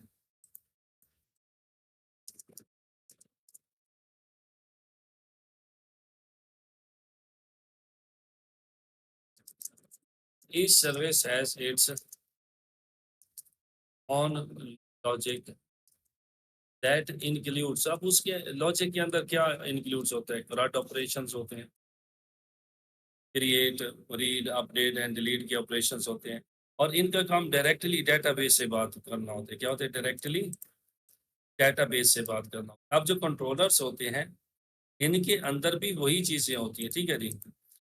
[SPEAKER 1] each service has its own logic that includes। अब उसके लॉजिक के अंदर क्या इंक्लूड्स होता है? करंट ऑपरेशंस होते हैं, create, read, update and delete के ऑपरेशंस होते हैं और इनका काम डायरेक्टली डेटाबेस से बात करना होता है। क्या होता है? डायरेक्टली डेटाबेस से बात करना। अब जो कंट्रोलर्स होते हैं इनके अंदर भी वही चीजें होती है, ठीक है जी।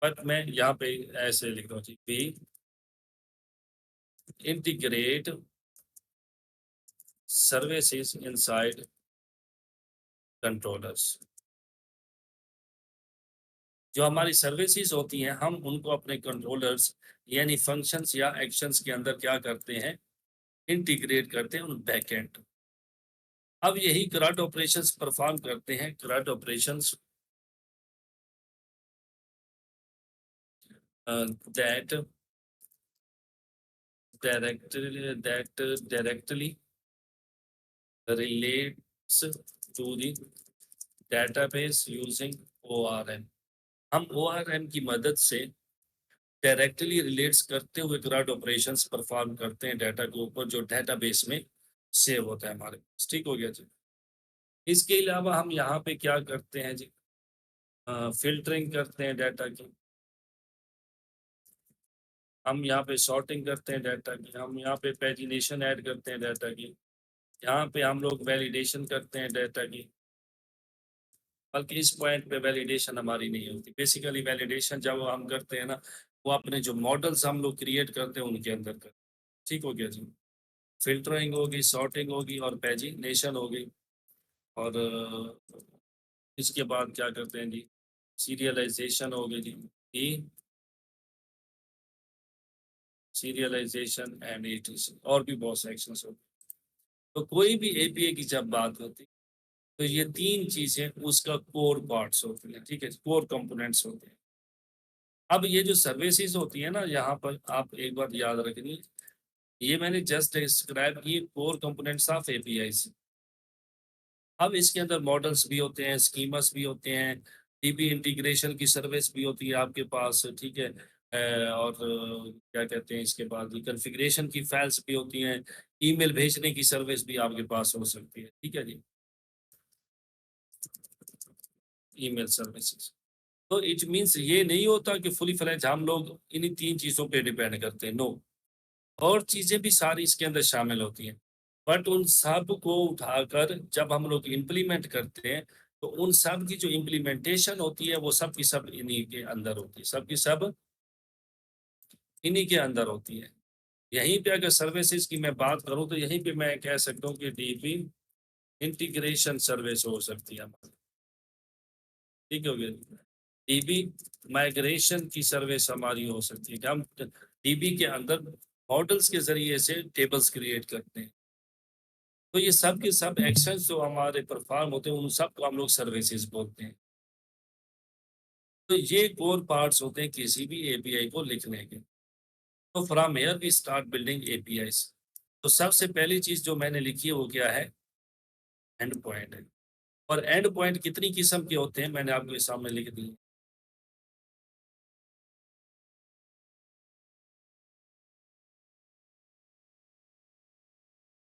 [SPEAKER 1] बट मैं यहाँ पे ऐसे लिख रहा हूँ जी, we integrate services inside controllers. जो हमारी सर्विसेज होती हैं हम उनको अपने कंट्रोलर्स यानी फंक्शंस या एक्शंस के अंदर क्या करते हैं, इंटीग्रेट करते हैं उन बैकएंड। अब यही CRUD ऑपरेशंस परफॉर्म करते हैं। CRUD operations that directly relates to the database using ORM। हम ORM की मदद से डायरेक्टली रिलेट्स करते हुए CRUD ऑपरेशंस परफॉर्म करते हैं डाटा के ऊपर जो डेटाबेस में सेव होता है हमारे पास। ठीक हो गया जी। इसके अलावा हम यहाँ पे क्या करते हैं जी, फिल्टरिंग करते हैं डाटा की, हम यहाँ पे सॉर्टिंग करते हैं डाटा की, हम यहाँ पे पैजिनेशन ऐड करते हैं डाटा की, यहाँ पे हम लोग वैलिडेशन करते हैं डाटा की। बल्कि इस पॉइंट पे वैलिडेशन हमारी नहीं होती। बेसिकली वैलिडेशन जब हम करते हैं ना, वो अपने जो मॉडल्स हम लोग क्रिएट करते हैं उनके अंदर करते हैं। ठीक हो गया जी। फिल्टरिंग होगी, सॉर्टिंग होगी और पैजिनेशन होगी। और इसके बाद क्या करते हैं जी, सीरियलाइजेशन होगी जी, सीरियलाइजेशन एंड इटरेशन, और भी बहुत सेक्शंस होते हैं। तो कोई भी एपीआई की जब बात होती है तो ये तीन चीजें उसका कोर पार्ट्स होती हैं, ठीक है, कोर कंपोनेंट्स होते हैं। अब ये जो सर्विसेज होती है ना, यहाँ पर आप एक बात याद रखनी, ये मैंने जस्ट डिस्क्राइब की कोर कंपोनेंट्स ऑफ एपीआई। अब इसके अंदर मॉडल्स भी होते हैं, स्कीमस भी होते हैं, डीबी इंटीग्रेशन की सर्विस भी होती है आपके पास, ठीक है। और क्या कहते हैं इसके बाद कॉन्फ़िगरेशन की फाइल्स भी होती हैं, ईमेल भेजने की सर्विस भी आपके पास हो सकती है, ठीक है जी, ईमेल सर्विसेज। तो इट मीन्स ये नहीं होता कि फुली फ्लेज हम लोग इन्हीं तीन चीज़ों पे डिपेंड करते हैं, नो, और चीज़ें भी सारी इसके अंदर शामिल होती हैं। बट उन सब को उठाकर जब हम लोग इम्प्लीमेंट करते हैं तो उन सब की जो इम्प्लीमेंटेशन होती है वो सब की सब इन्हीं के अंदर होती है, सब की सब इन्हीं के अंदर होती है। यहीं पे अगर सर्विसेज की मैं बात करूं तो यहीं पे मैं कह सकता हूँ कि डीपी इंटीग्रेशन सर्विस हो सकती है हमारी, ठीक हो गया। डीबी माइग्रेशन की सर्विस हमारी हो सकती है कि हम डीबी के अंदर मॉडल्स के जरिए से टेबल्स क्रिएट करते हैं। तो ये सब के सब एक्शंस जो हमारे परफॉर्म होते हैं उन सब को हम लोग सर्विसेज बोलते हैं। तो ये कोर पार्ट्स होते हैं किसी भी एपीआई को लिखने के। तो from here we start building APIs. तो सबसे पहली चीज जो मैंने लिखी है वो क्या है, एंड पॉइंट है। और एंड पॉइंट कितनी किस्म के होते हैं मैंने आपके सामने लिख दी।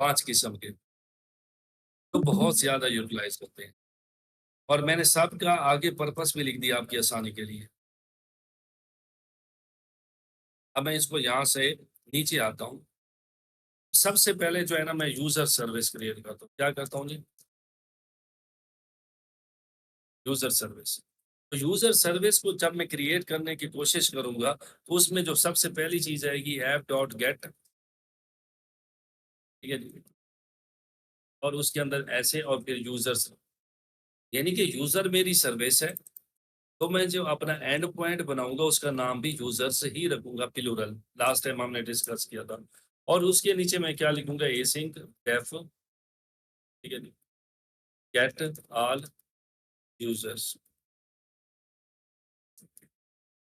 [SPEAKER 1] पांच किस्म के, तो बहुत ज्यादा यूटिलाइज करते हैं। और मैंने सबका आगे पर्पस भी लिख दिया आपकी आसानी के लिए। अब मैं इसको यहाँ से नीचे आता हूँ। सबसे पहले जो है ना, मैं यूजर सर्विस क्रिएट करता हूँ। क्या करता हूँ जी, यूजर सर्विस। तो यूजर सर्विस को जब मैं क्रिएट करने की कोशिश करूंगा तो उसमें जो सबसे पहली चीज आएगी ऐप डॉट गेट, ठीक है जी, और उसके अंदर ऐसे और फिर यूजर्स, यानी कि यूजर मेरी सर्विस है। तो मैं जो अपना एंड पॉइंट बनाऊंगा उसका नाम भी यूजर्स ही रखूंगा, प्लूरल, लास्ट टाइम हमने डिस्कस किया था। और उसके नीचे मैं क्या लिखूंगा, एसिंक डेफ, ठीक है जी, गेट ऑल यूजर्स।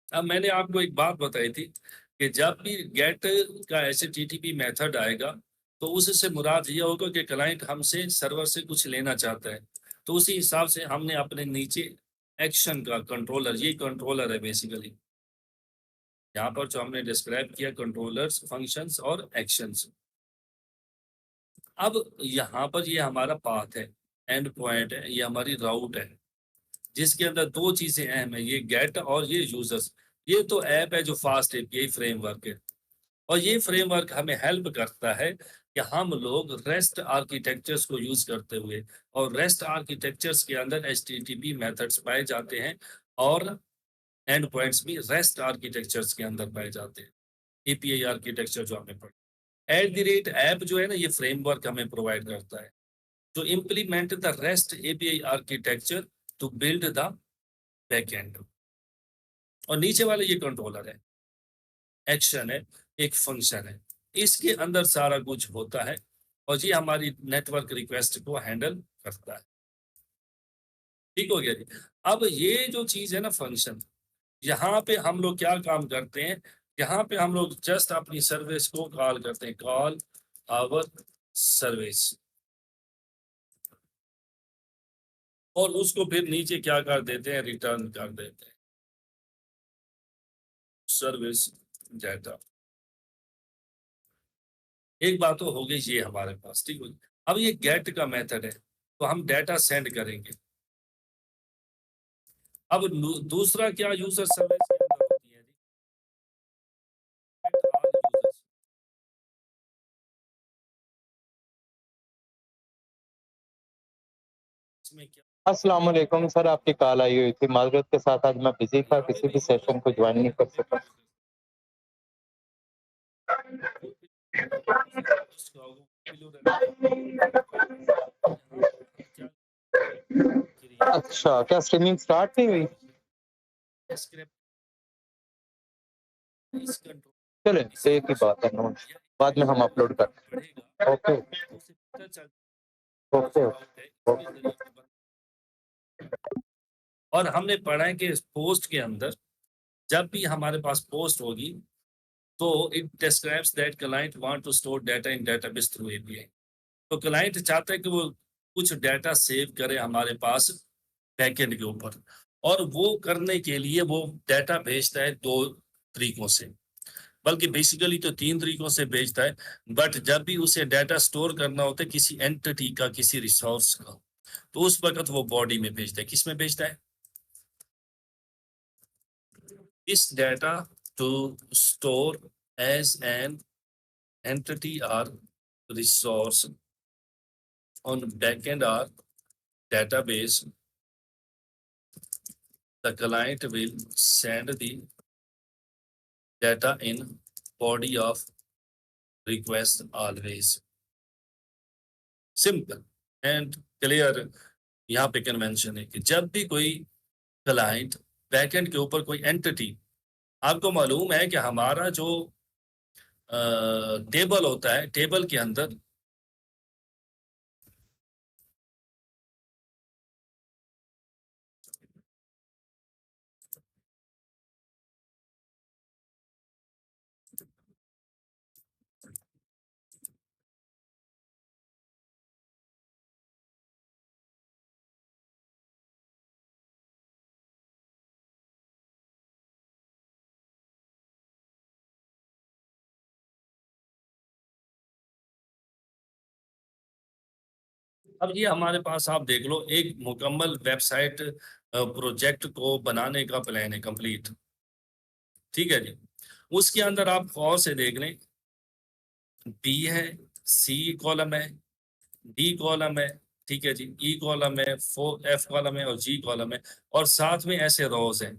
[SPEAKER 1] अब मैंने आपको एक बात बताई थी कि जब भी गेट का HTTP मेथड आएगा तो उससे मुराद ये होगा कि क्लाइंट हमसे सर्वर से कुछ लेना चाहता है। तो उसी हिसाब से हमने अपने नीचे एक्शन का कंट्रोलर, ये कंट्रोलर है बेसिकली, यहाँ पर जो हमने डिस्क्राइब किया कंट्रोलर्स, फंक्शंस और एक्शंस। अब यहाँ पर ये हमारा पाथ है, एंड पॉइंट है, ये हमारी राउट है, जिसके अंदर दो चीजें अहम है, ये गेट और ये यूजर्स। ये तो ऐप है जो फास्ट एपीआई फ्रेमवर्क है, और ये फ्रेमवर्क हमें हेल्प करता है कि हम लोग रेस्ट आर्किटेक्चर्स को यूज करते हुए, और रेस्ट आर्किटेक्चर्स के अंदर एचटीटीपी मेथड्स पाए जाते हैं और एंड पॉइंट्स भी रेस्ट आर्किटेक्चर्स के अंदर पाए जाते हैं। एपीआई आर्किटेक्चर जो हमें पढ़ा, @ऐप जो है ना, ये फ्रेमवर्क हमें प्रोवाइड करता है to implement the REST API architecture to build the backend। और नीचे वाले ये कंट्रोलर है, एक्शन है, एक फंक्शन है, इसके अंदर सारा कुछ होता है और ये हमारी नेटवर्क रिक्वेस्ट को हैंडल करता है। ठीक हो गया जी। अब ये जो चीज है ना फंक्शन, यहाँ पे हम लोग क्या काम करते हैं, यहाँ पे हम लोग जस्ट अपनी सर्विस को कॉल करते हैं, कॉल आवर सर्विस, और उसको फिर नीचे क्या कर देते हैं, रिटर्न कर देते हैं सर्विस डाटा। एक बात तो हो गई ये हमारे पास, ठीक है। अब ये गेट का मेथड है, तो हम डाटा सेंड करेंगे। अब दूसरा क्या यूजर सर्विस के अंदर होती है, इसमें क्या
[SPEAKER 6] अस्सलाम वालेकुम सर, आपकी कॉल आई हुई थी। माजरत के साथ आज मैं बिजी था, किसी भी सेशन को ज्वाइन नहीं कर सका। अच्छा, क्या स्ट्रीमिंग स्टार्ट नहीं हुई? चले, एक ही बात है, नोट बाद में हम अपलोड कर। Okay okay okay.
[SPEAKER 1] और हमने पढ़ा है कि पोस्ट के अंदर जब भी हमारे पास पोस्ट होगी तो it describes that client want to store data in database through API. तो क्लाइंट चाहता है कि वो कुछ डाटा सेव करे हमारे पास बैकएंड के ऊपर, और वो करने के लिए वो डाटा भेजता है 2 तरीकों से, बल्कि बेसिकली तो 3 तरीकों से भेजता है। बट जब भी उसे डाटा स्टोर करना होता है किसी एंटिटी का, किसी रिसोर्स का, तो उस वक्त वो बॉडी में भेजता है। किस में भेजता है? इस data to store as an entity or resource on backend or database, the client will send the data in body of request always। Simple and clear यहाँ पे कन्वेंशन है कि जब भी कोई क्लाइंट बैकएंड के ऊपर कोई एंटिटी, आपको मालूम है कि हमारा जो टेबल होता है, टेबल के अंदर अब ये हमारे पास आप देख लो, एक मुकम्मल वेबसाइट प्रोजेक्ट को बनाने का प्लान है कंप्लीट, ठीक है जी। उसके अंदर आप गौर से देख लें, बी है, सी कॉलम है, डी कॉलम है, ठीक है जी, ई कॉलम है, एफ कॉलम है और जी कॉलम है, और साथ में ऐसे रोज हैं।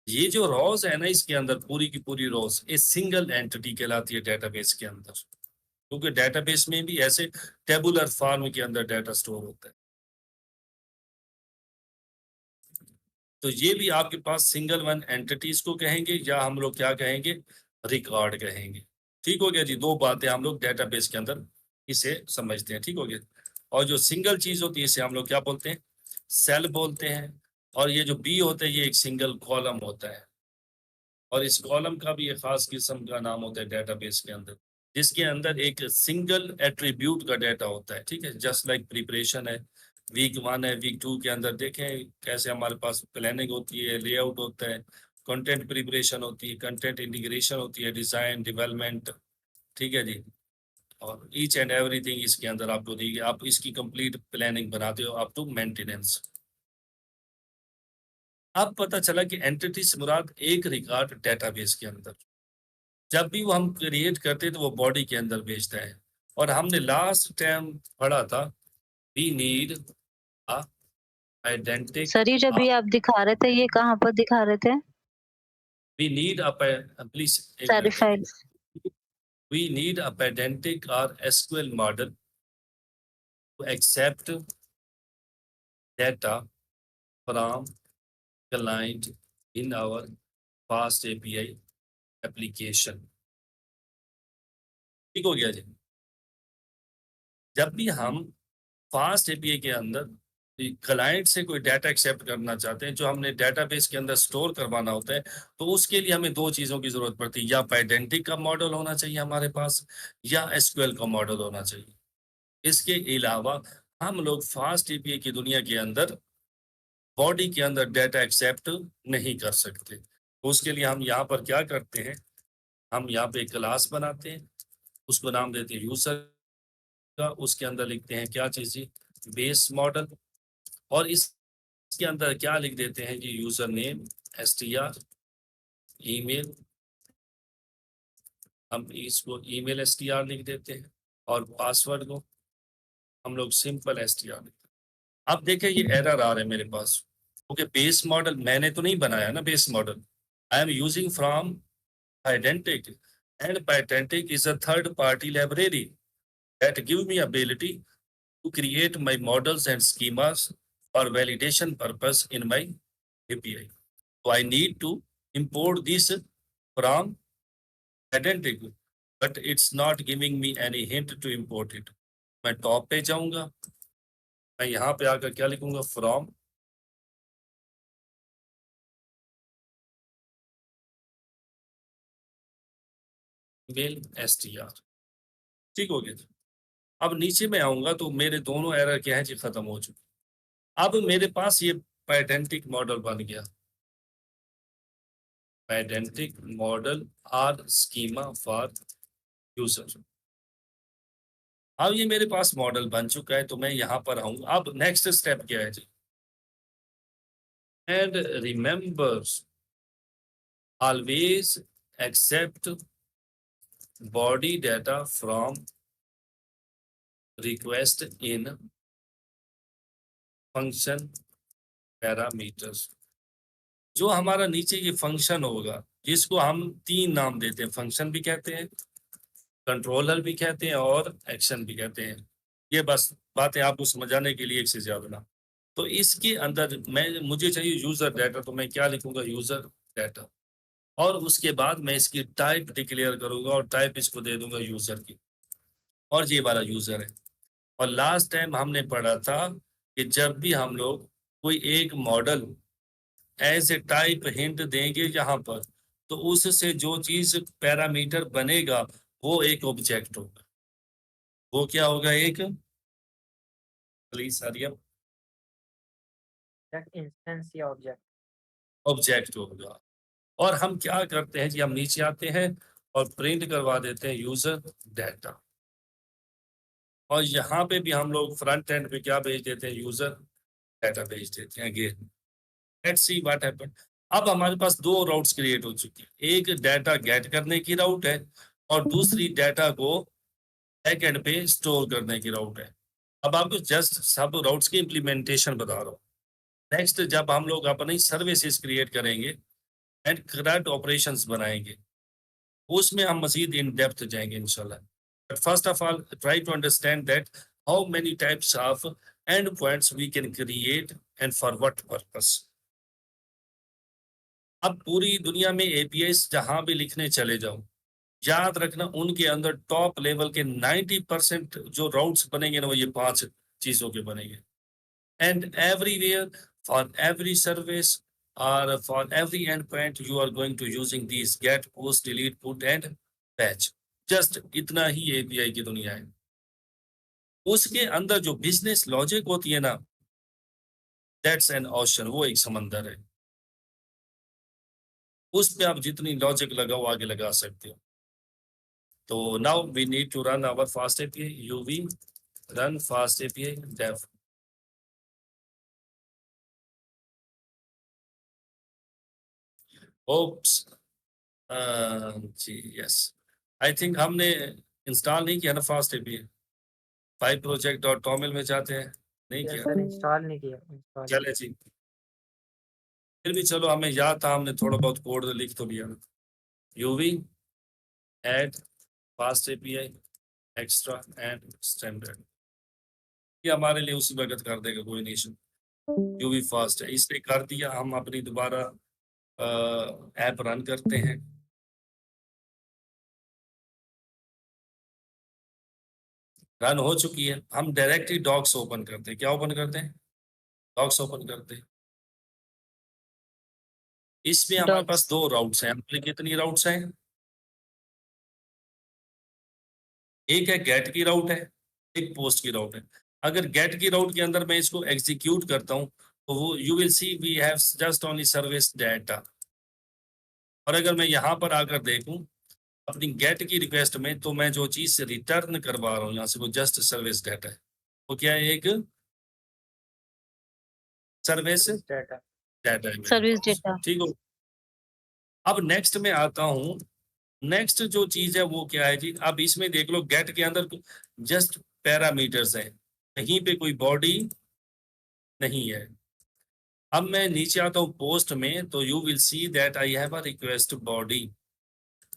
[SPEAKER 1] ये जो रोज है ना, इसके अंदर पूरी की पूरी रोज एक सिंगल एंटिटी कहलाती है डेटाबेस के अंदर, क्योंकि डेटाबेस में भी ऐसे टेबुलर फॉर्म के अंदर डाटा स्टोर होता है। तो ये भी आपके पास सिंगल वन एंटिटीज को कहेंगे, या हम लोग क्या कहेंगे, रिकॉर्ड कहेंगे। ठीक हो गया जी। 2 बातें हम लोग डेटाबेस के अंदर इसे समझते हैं, ठीक हो गया। और जो सिंगल चीज होती है इसे हम लोग क्या बोलते हैं, सेल बोलते हैं। और ये जो बी होता है ये एक सिंगल कॉलम होता है, और इस कॉलम का भी एक खास किस्म का नाम होता है डेटाबेस के अंदर, जिसके अंदर एक सिंगल एट्रीब्यूट का डाटा होता है, ठीक है। जस्ट लाइक प्रिपरेशन है, वीक 1 है, वीक 2 के अंदर देखें कैसे हमारे पास प्लानिंग होती है, लेआउट होता है, कंटेंट प्रिपरेशन होती है, कंटेंट इंटीग्रेशन होती है, डिजाइन डेवलपमेंट, ठीक है जी। और ईच एंड एवरीथिंग इसके अंदर आपको दी गई, आप इसकी कंप्लीट प्लानिंग बनाते हो अप टू मेंटेनेंस। अब पता चला कि एंटिटी से मुराद एक रिकॉर्ड डेटाबेस के अंदर, जब भी वो हम क्रिएट करते हैं तो वो बॉडी के अंदर भेजता है। और हमने लास्ट टाइम पढ़ा था वी नीड अ आइडेंटिक
[SPEAKER 3] सर ये जब भी आप दिखा रहे थे ये कहाँ पर दिखा रहे थे?
[SPEAKER 1] वी नीड अ प्लीज एक
[SPEAKER 3] सारी
[SPEAKER 1] minute,
[SPEAKER 3] files.
[SPEAKER 1] we need a pedantic or SQL model to accept data from client in our fast API application। ठीक हो गया जी। जब भी हम फास्ट एपीआई के अंदर क्लाइंट से कोई डाटा एक्सेप्ट करना चाहते हैं जो हमने डेटाबेस के अंदर स्टोर करवाना होता है, तो उसके लिए हमें दो चीज़ों की ज़रूरत पड़ती है, या पेडेंटिक का मॉडल होना चाहिए हमारे पास या एसक्यूएल का मॉडल होना चाहिए। इसके अलावा हम लोग फास्ट एपीआई की दुनिया के अंदर बॉडी के अंदर डाटा एक्सेप्ट नहीं कर सकते। तो उसके लिए हम यहाँ पर क्या करते हैं, हम यहाँ पे एक क्लास बनाते हैं, उसको नाम देते हैं यूजर का, उसके अंदर लिखते हैं क्या चीज़, बेस मॉडल, और इसके अंदर क्या लिख देते हैं कि यूजर नेम str, ईमेल, हम इसको ईमेल str लिख देते हैं, और पासवर्ड को हम लोग सिंपल str लिखते हैं। अब देखें ये एरर आ रहा है मेरे पास, ओके बेस मॉडल मैंने तो नहीं बनाया ना, base model I am using from Pydantic, and Pydantic is a third party library that give me ability to create my models and schemas for validation purpose in my API. So I need to import this from Pydantic, but it's not giving me any hint to import it. मैं top पे जाऊंगा, मैं यहाँ पे आकर क्या लिखूंगा, from mail str। ठीक हो गया। अब नीचे में आऊंगा तो मेरे दोनों एरर क्या है जी, खत्म हो चुके। अब मेरे पास ये पेडेंटिक मॉडल बन गया, pydantic model are schema for user. अब ये मेरे पास मॉडल बन चुका है, तो मैं यहाँ पर आऊंगा। अब नेक्स्ट स्टेप क्या है जी, and remembers always accept body data from request in function parameters. जो हमारा नीचे ये फंक्शन होगा, जिसको हम तीन नाम देते हैं, फंक्शन भी कहते हैं, कंट्रोलर भी कहते हैं, और एक्शन भी कहते हैं। ये बस बातें आपको समझाने के लिए एक से ज्यादा ना। तो इसके अंदर मुझे चाहिए यूजर डाटा, तो मैं क्या लिखूंगा, यूजर डाटा, और उसके बाद मैं इसकी टाइप डिक्लेयर करूंगा और टाइप इसको दे दूंगा यूजर की, और ये वाला यूजर है। और लास्ट टाइम हमने पढ़ा था कि जब भी हम लोग कोई एक model as a type hint देंगे यहाँ पर, तो उससे जो चीज पैरामीटर बनेगा वो एक ऑब्जेक्ट होगा। वो क्या होगा, एक प्लीज आर्यम,
[SPEAKER 5] इंस्टेंस या ऑब्जेक्ट।
[SPEAKER 1] ऑब्जेक्ट होगा। और हम क्या करते हैं जी, हम नीचे आते हैं और प्रिंट करवा देते हैं यूजर डाटा, और यहाँ पे भी हम लोग फ्रंट एंड पे क्या भेज देते हैं, यूजर डाटा भेज देते हैं। Again let's see what happened. अब हमारे पास दो राउट्स क्रिएट हो चुकी है, एक डाटा गेट करने की राउट है और दूसरी डाटा को बैक एंड पे स्टोर करने की राउट है। अब आपको जस्ट सब राउट्स की इम्प्लीमेंटेशन बता रहा हूँ। नेक्स्ट जब हम लोग अपनी सर्विसेज क्रिएट करेंगे एंड करंट ऑपरेशंस बनाएंगे, उसमें हम मजीद इन डेप्थ जाएंगे इंशाल्लाह। But first of all try to understand that how many types of end points we can create and for what purpose. अब पूरी दुनिया में एपीआईस जहां भी लिखने चले जाओ, याद रखना उनके अंदर टॉप लेवल के 90% जो राउट्स बनेंगे ना, वो ये 5 चीजों के बनेंगे। And everywhere for every service or for every endpoint you are going to using these get, post, delete, put and patch। just इतना ही एपीआई की दुनिया है। उसके अंदर जो बिजनेस लॉजिक होती है ना, दैट्स एन ओशन, वो एक समंदर है। उस पे आप जितनी लॉजिक लगाओ आगे लगा सकते हो। तो now we need to run our fast API, uv run fast API dev. Oops, जी यस, आई थिंक हमने इंस्टॉल नहीं किया ना fast API. Py project dot कॉम में जाते हैं, नहीं किया।
[SPEAKER 5] सर इंस्टॉल नहीं किया, इंस्टॉल
[SPEAKER 1] चले जी, फिर भी चलो हमें याद था, हमने थोड़ा बहुत कोड लिख तो लिया। UV add fast API extra and standard, ये हमारे लिए उसी वक्त कर देगा, कोई नहीं इशू। यूवी फास्ट है, इसने कर दिया। हम अपनी दोबारा ऐप रन करते हैं। रन हो चुकी है, हम डायरेक्टली डॉक्स ओपन करते हैं। क्या ओपन करते हैं? डॉक्स ओपन करते हैं। इसमें हमारे पास दो राउट्स हैं। हमारे कितनी राउट्स हैं? एक है गेट की राउट है, एक पोस्ट की राउट है। अगर गेट की राउट के अंदर मैं इसको एग्जीक्यूट करता हूं तो वो you will see we have just only service data. और अगर मैं यहाँ पर आकर देखूं अपनी गेट की रिक्वेस्ट में, तो मैं जो चीज रिटर्न करवा रहा हूँ यहाँ से वो जस्ट सर्विस डाटा है। वो क्या है? एक सर्विस
[SPEAKER 5] डाटा।
[SPEAKER 1] डाटा है मेरे
[SPEAKER 3] सर्विस
[SPEAKER 1] पास।
[SPEAKER 3] डेटा।
[SPEAKER 1] ठीक हो। अब नेक्स्ट में आता हूँ। नेक्स्ट जो चीज है वो क्या है जी? अब इसमें देख लो, गेट के अंदर जस्ट पैरामीटर्स हैं, कहीं पे कोई बॉडी नहीं है। अब मैं नीचे आता हूँ पोस्ट में, तो you will see that I have a request body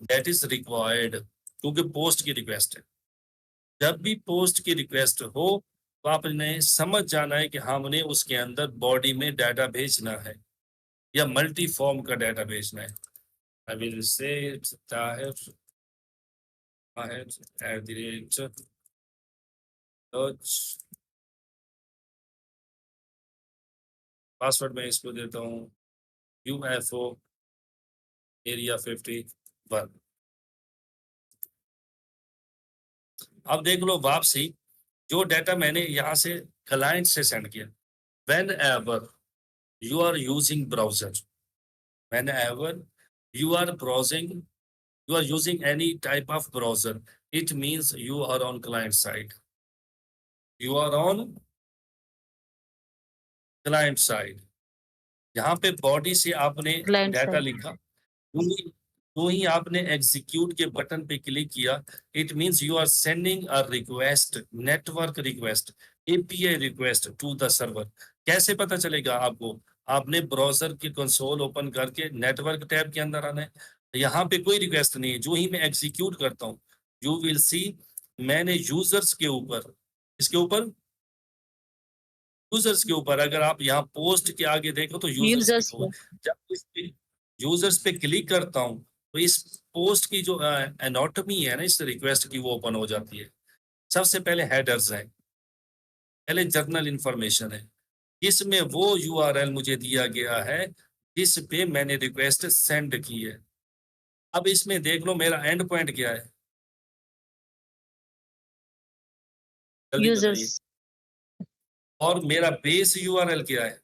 [SPEAKER 1] that is required, क्योंकि पोस्ट की रिक्वेस्ट है। जब भी पोस्ट की रिक्वेस्ट हो तो आपने समझ जाना है कि हमने उसके अंदर बॉडी में डाटा भेजना है या मल्टी फॉर्म का डाटा भेजना है। आई विल से पासवर्ड मैं इसको देता हूँ UFO एरिया 51। अब देख लो वापसी, जो डाटा मैंने यहाँ से क्लाइंट से सेंड किया। Whenever you are using browser, whenever you are browsing, you are using any type of browser, it means you are on client side, you are on client side। यहाँ पे body से आपने
[SPEAKER 3] Client
[SPEAKER 1] data
[SPEAKER 3] side।
[SPEAKER 1] लिखा, तो ही आपने execute के button पे click किया, it means you are sending a request, network request, API request to the server. कैसे पता चलेगा आपको? आपने ब्राउजर की कंसोल ओपन करके नेटवर्क टैब के अंदर आना है। यहाँ पे कोई रिक्वेस्ट नहीं है। जो ही मैं एग्जीक्यूट करता हूँ, यू विल सी मैंने यूजर्स के ऊपर, इसके ऊपर यूजर्स के ऊपर, अगर आप यहाँ पोस्ट के आगे देखो तो यूजर्स
[SPEAKER 3] Users
[SPEAKER 1] के ऊपर, जब इस पे यूजर्स पे क्लिक करता हूँ तो इस पोस्ट की जो एनाटॉमी है ना इस रिक्वेस्ट की, वो ओपन हो जाती है। सबसे पहले हेडर्स है, पहले जर्नल इंफॉर्मेशन है, इसमें वो यूआरएल मुझे दिया गया है जिस पे मैंने रिक्वेस्ट सेंड की है। अब इसमें देख लो मेरा एंड पॉइंट क्या है, जल्दी बताइए।
[SPEAKER 3] users।
[SPEAKER 1] और मेरा बेस यूआरएल क्या है,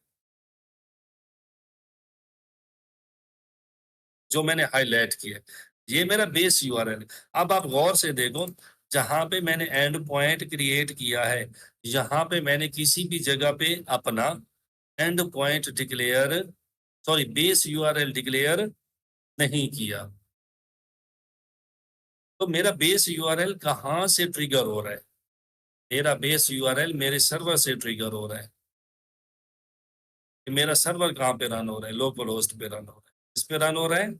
[SPEAKER 1] जो मैंने हाईलाइट किया है, ये मेरा बेस यूआरएल है। अब आप गौर से देखो, जहां पे मैंने एंड पॉइंट क्रिएट किया है, यहाँ पे मैंने किसी भी जगह पे अपना and point declare, sorry base URL declare नहीं किया। तो मेरा बेस यूआरएल कहाँ से ट्रिगर हो रहा है? मेरा बेस यूआरएल मेरे सर्वर से ट्रिगर हो रहा है। कि मेरा सर्वर कहाँ पे रन हो रहा है? लोकल होस्ट पे रन हो रहा है। इस पे रन हो रहा है,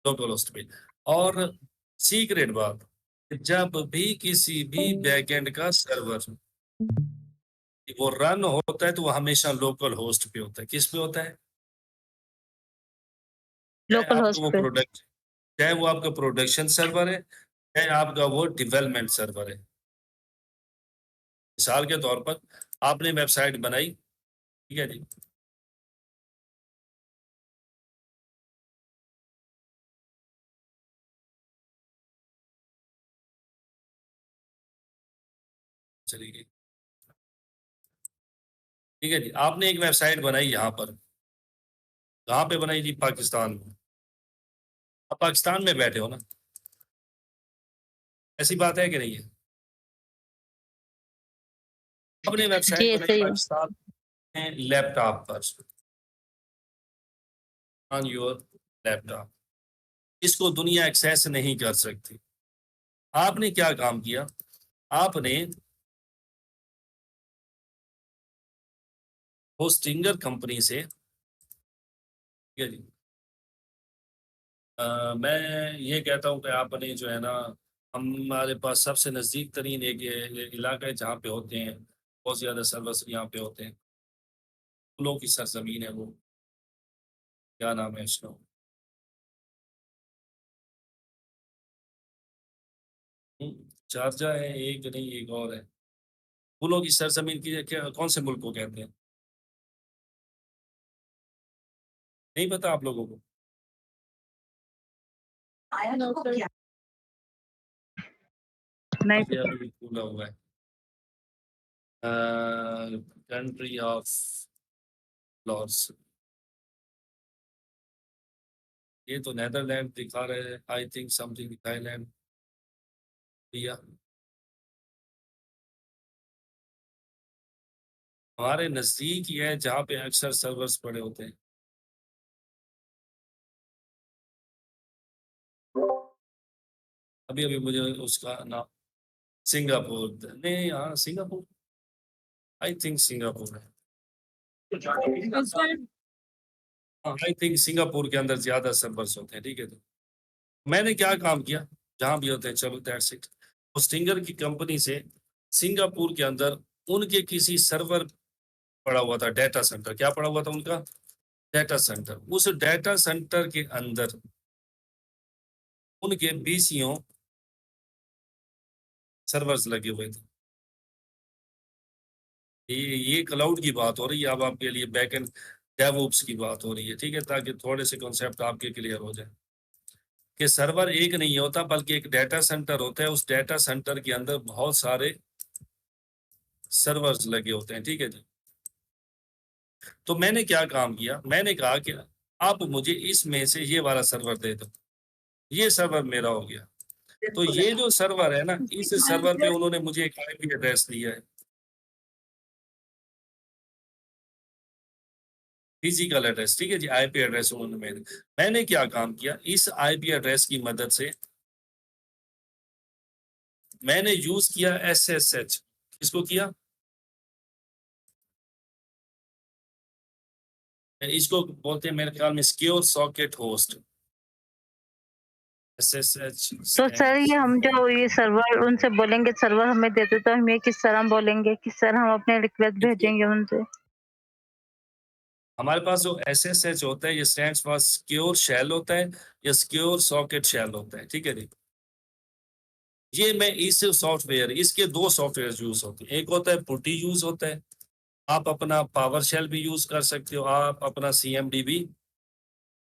[SPEAKER 1] लोकल होस्ट पे। और सीक्रेट बात, जब भी किसी भी बैकएंड का सर्वर वो रन होता है तो वो हमेशा लोकल होस्ट पे होता है। किस पे होता है? चाहे
[SPEAKER 3] लोकल
[SPEAKER 1] आपका
[SPEAKER 3] होस्ट
[SPEAKER 1] वो
[SPEAKER 3] पे।
[SPEAKER 1] प्रोडक्ट, चाहे वो आपका प्रोडक्शन सर्वर है, चाहे आपका वो डेवलपमेंट सर्वर है। मिसाल के तौर पर आपने वेबसाइट बनाई, ठीक है जी, चली गई, ठीक है जी, आपने एक वेबसाइट बनाई यहाँ पर, कहाँ पे बनाई जी? पाकिस्तान में। आप पाकिस्तान में बैठे हो ना, ऐसी बात है कि नहीं है? आपने वेबसाइट
[SPEAKER 3] जी
[SPEAKER 1] बनाई
[SPEAKER 3] ऐसे ही है।
[SPEAKER 1] पाकिस्तान में लैपटॉप पर, ऑन योर लैपटॉप, इसको दुनिया एक्सेस नहीं कर सकती। आपने क्या काम किया, आपने होस्टिंगर कंपनी से, ठीक है जी, मैं ये कहता हूँ कि आपने जो है ना, हमारे पास सबसे नज़दीक तरीन एक ये इलाका है जहाँ पे होते हैं बहुत ज़्यादा सर्वर्स यहाँ पे होते हैं, फूलों की सरजमीन है वो, क्या नाम है उसका? शारजा है एक, नहीं एक और है, फूलों की सरजमीन की क्या, कौन से मुल्क को कहते हैं? नहीं पता आप लोगों को?
[SPEAKER 4] No, sir.
[SPEAKER 3] नहीं
[SPEAKER 1] मुझे अभी भूला हुआ है। कंट्री ऑफ लॉर्ड्स, ये तो नेदरलैंड दिखा रहे हैं, आई थिंक समथिंग थाईलैंड या हमारे नज़दीक ही है जहाँ पे अक्सर सर्वर्स पड़े होते हैं। अभी अभी मुझे उसका नाम, सिंगापुर नहीं, हाँ सिंगापुर, आई थिंक सिंगापुर है,
[SPEAKER 4] Is that
[SPEAKER 1] I think Singapore के अंदर ज्यादा सर्वर्स होते हैं, ठीक है। तो मैंने क्या काम किया, जहाँ भी होते हैं, चलो दैट्स इट, होस्टिंगर की कंपनी से सिंगापुर के अंदर उनके किसी सर्वर पड़ा हुआ था, डाटा सेंटर, क्या पड़ा हुआ था उनका? Data centre. उस डाटा सेंटर के अंदर उनके 20 सर्वर्स लगे हुए थे। ये क्लाउड की बात हो रही है, अब आपके लिए बैकएंड डेवऑप्स की बात हो रही है, ठीक है, ताकि थोड़े से कॉन्सेप्ट आपके क्लियर हो जाए कि सर्वर एक नहीं होता बल्कि एक डाटा सेंटर होता है, उस डाटा सेंटर के अंदर बहुत सारे सर्वर्स लगे होते हैं, ठीक है जी। तो मैंने क्या काम किया, मैंने कहा कि आप मुझे इसमें से ये वाला सर्वर दे दो, ये सर्वर मेरा हो गया। तो ये जो सर्वर है ना, इस सर्वर पे उन्होंने मुझे एक आईपी एड्रेस दिया है, फिजिकल एड्रेस, ठीक है जी, आईपी एड्रेस उन्होंने मैंने क्या काम किया, इस आईपी एड्रेस की मदद से मैंने यूज किया एसएसएच। किसको किया? इसको बोलते हैं मेरे ख्याल में सिक्योर सॉकेट होस्ट, एसएसएच।
[SPEAKER 3] तो सर ये हम जो ये सर्वर उनसे बोलेंगे, सर्वर हमें देते तो हम ये किस तरह बोलेंगे, किस तरह हम अपने रिक्वेस्ट भेजेंगे उनसे?
[SPEAKER 1] हमारे पास जो एसएसएच होता है, ये स्टैंड्स फॉर सिक्योर शेल होता है या सिक्योर सॉकेट शेल होता है, ठीक है जी। ये मैं इस सॉफ्टवेयर, इसके दो सॉफ्टवेयर यूज होते हैं, एक होता है पुटी यूज होता है, आप अपना पावर शेल भी यूज कर सकते हो, आप अपना सीएमडी भी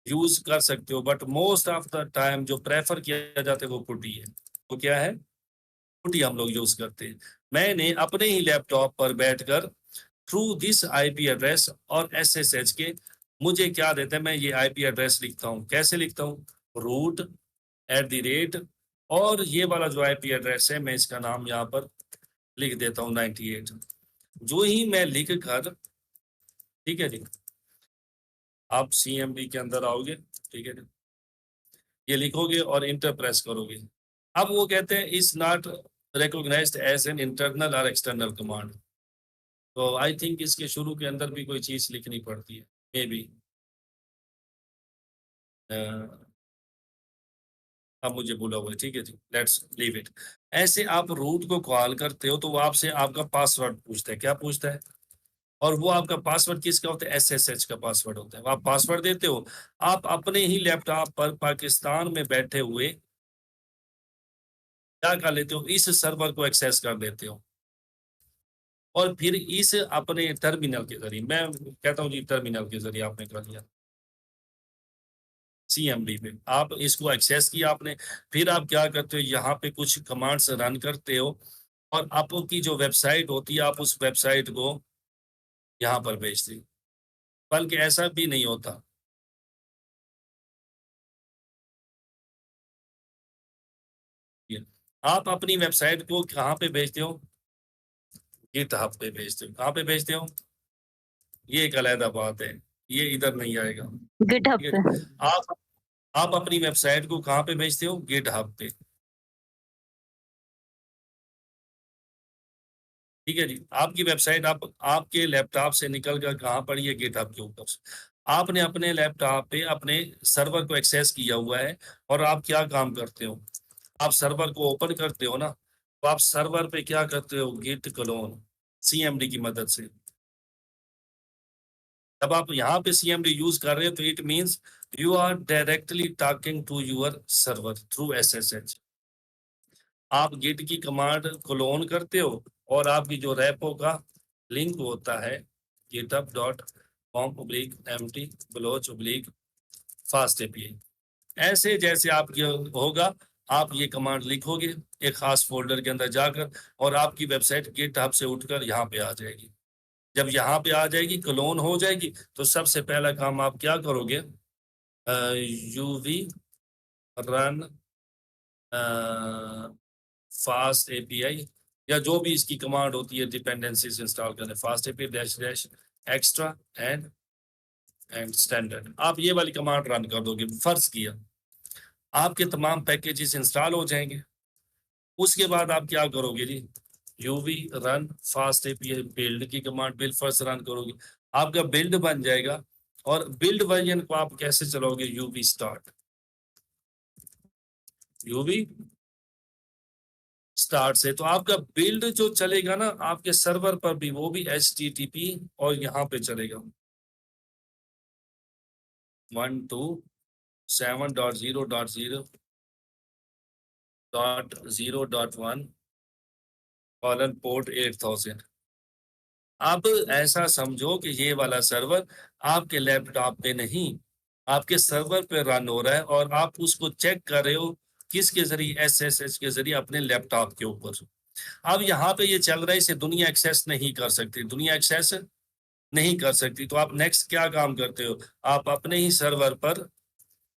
[SPEAKER 1] यूज कर सकते हो, but most of the time जो प्रेफर किया जाता है वो पुटी है। तो क्या है? पुटी हम लोग यूज करते हैं। मैंने अपने ही लैपटॉप पर बैठकर थ्रू दिस आईपी एड्रेस और एसएसएच के, मुझे क्या देता है, मैं ये आईपी एड्रेस लिखता हूँ, कैसे लिखता हूँ? रूट @ और ये वाला जो आईपी एड्रेस है, मैं इसका नाम यहाँ पर लिख देता हूँ 98। जो ही मैं लिख कर, ठीक है जी, आप सीएमडी के अंदर आओगे, ठीक है जी, ये लिखोगे और इंटर प्रेस करोगे। अब वो कहते हैं is not recognised as an internal और एक्सटर्नल कमांड। तो आई थिंक इसके शुरू के अंदर भी कोई चीज लिखनी पड़ती है, मे बी। अब मुझे भूला हुआ है, ठीक है जी, लेट्स लीव इट। ऐसे आप रूट को कॉल करते हो तो वो आपसे आपका पासवर्ड पूछता है, क्या पूछता है? और वो आपका पासवर्ड किसका होता है? एसएसएच का पासवर्ड होता है। आप पासवर्ड देते हो, आप अपने ही लैपटॉप पर पाकिस्तान में बैठे हुए क्या कर लेते हो, इस सर्वर को एक्सेस कर लेते हो, और फिर इस अपने टर्मिनल के जरिए, मैं कहता हूँ जी टर्मिनल के जरिए आपने कर लिया, सीएमडी पे आप इसको एक्सेस किया आपने, फिर आप क्या करते हो, यहाँ पे कुछ कमांड्स रन करते हो और आपकी जो वेबसाइट होती है, आप उस वेबसाइट को यहाँ पर भेजते हो। बल्कि ऐसा भी नहीं होता, आप अपनी वेबसाइट को कहाँ पे भेजते हो? गिटहब पे भेजते हो। कहाँ पे भेजते हो? ये एक अलग बात है। ये इधर नहीं आएगा।
[SPEAKER 3] गिटहब
[SPEAKER 1] ठीक है
[SPEAKER 3] पे।
[SPEAKER 1] जी। आप अपनी वेबसाइट को कहाँ पे भेजते हो? गिटहब पे। ठीक है जी। आपकी वेबसाइट आपके लैपटॉप से निकल कर कहाँ पड़ी है? गिटहब के ऊपर से। आपने अपने लैपटॉप पे अपने सर्वर को एक्सेस किया हुआ है और आप क्या काम करते हो? आप सर्वर को ओपन करते हो ना, तो आप सर्वर पे क्या करते हो? गिट क्लोन सीएमडी की मदद से। जब आप यहाँ पे सीएमडी यूज कर रहे हो तो it means you are directly talking to your server through SSH. आप गिट की कमांड क्लोन करते हो और आपकी जो रेपो का लिंक होता है github.com/empty/fast API, ऐसे जैसे आप ये होगा, आप ये कमांड लिखोगे एक खास फोल्डर के अंदर जाकर और आपकी वेबसाइट गिटहब से उठकर यहाँ पे आ जाएगी। जब यहाँ पे आ जाएगी, क्लोन हो जाएगी, तो सबसे पहला काम आप क्या करोगे? यूवी रन फास्ट एपीआई या जो भी इसकी कमांड होती है डिपेंडेंसीज इंस्टॉल करने, fast API dash extra and standard, आप ये वाली कमांड रन कर दोगे। फर्ज किया आपके तमाम पैकेजेस इंस्टॉल हो जाएंगे। उसके बाद आप क्या करोगे जी? UV run fast API build की कमांड बिल्ड फर्स्ट रन करोगे, आपका बिल्ड बन जाएगा। और बिल्ड वर्जन को आप कैसे चलाओगे? यूवी स्टार्ट से। तो आपका बिल्ड जो चलेगा ना आपके सर्वर पर भी, वो भी HTTP और यहाँ पे चलेगा 127.0.0.1 पोर्ट 8000। अब ऐसा समझो कि ये वाला सर्वर आपके लैपटॉप पे नहीं, आपके सर्वर पे रन हो रहा है और आप उसको चेक कर रहे हो किसके जरिए? SSH के जरिए अपने लैपटॉप के ऊपर। अब यहाँ पे ये चल रहा है, इसे दुनिया एक्सेस नहीं कर सकती, दुनिया एक्सेस नहीं कर सकती। तो आप नेक्स्ट क्या काम करते हो? आप अपने ही सर्वर पर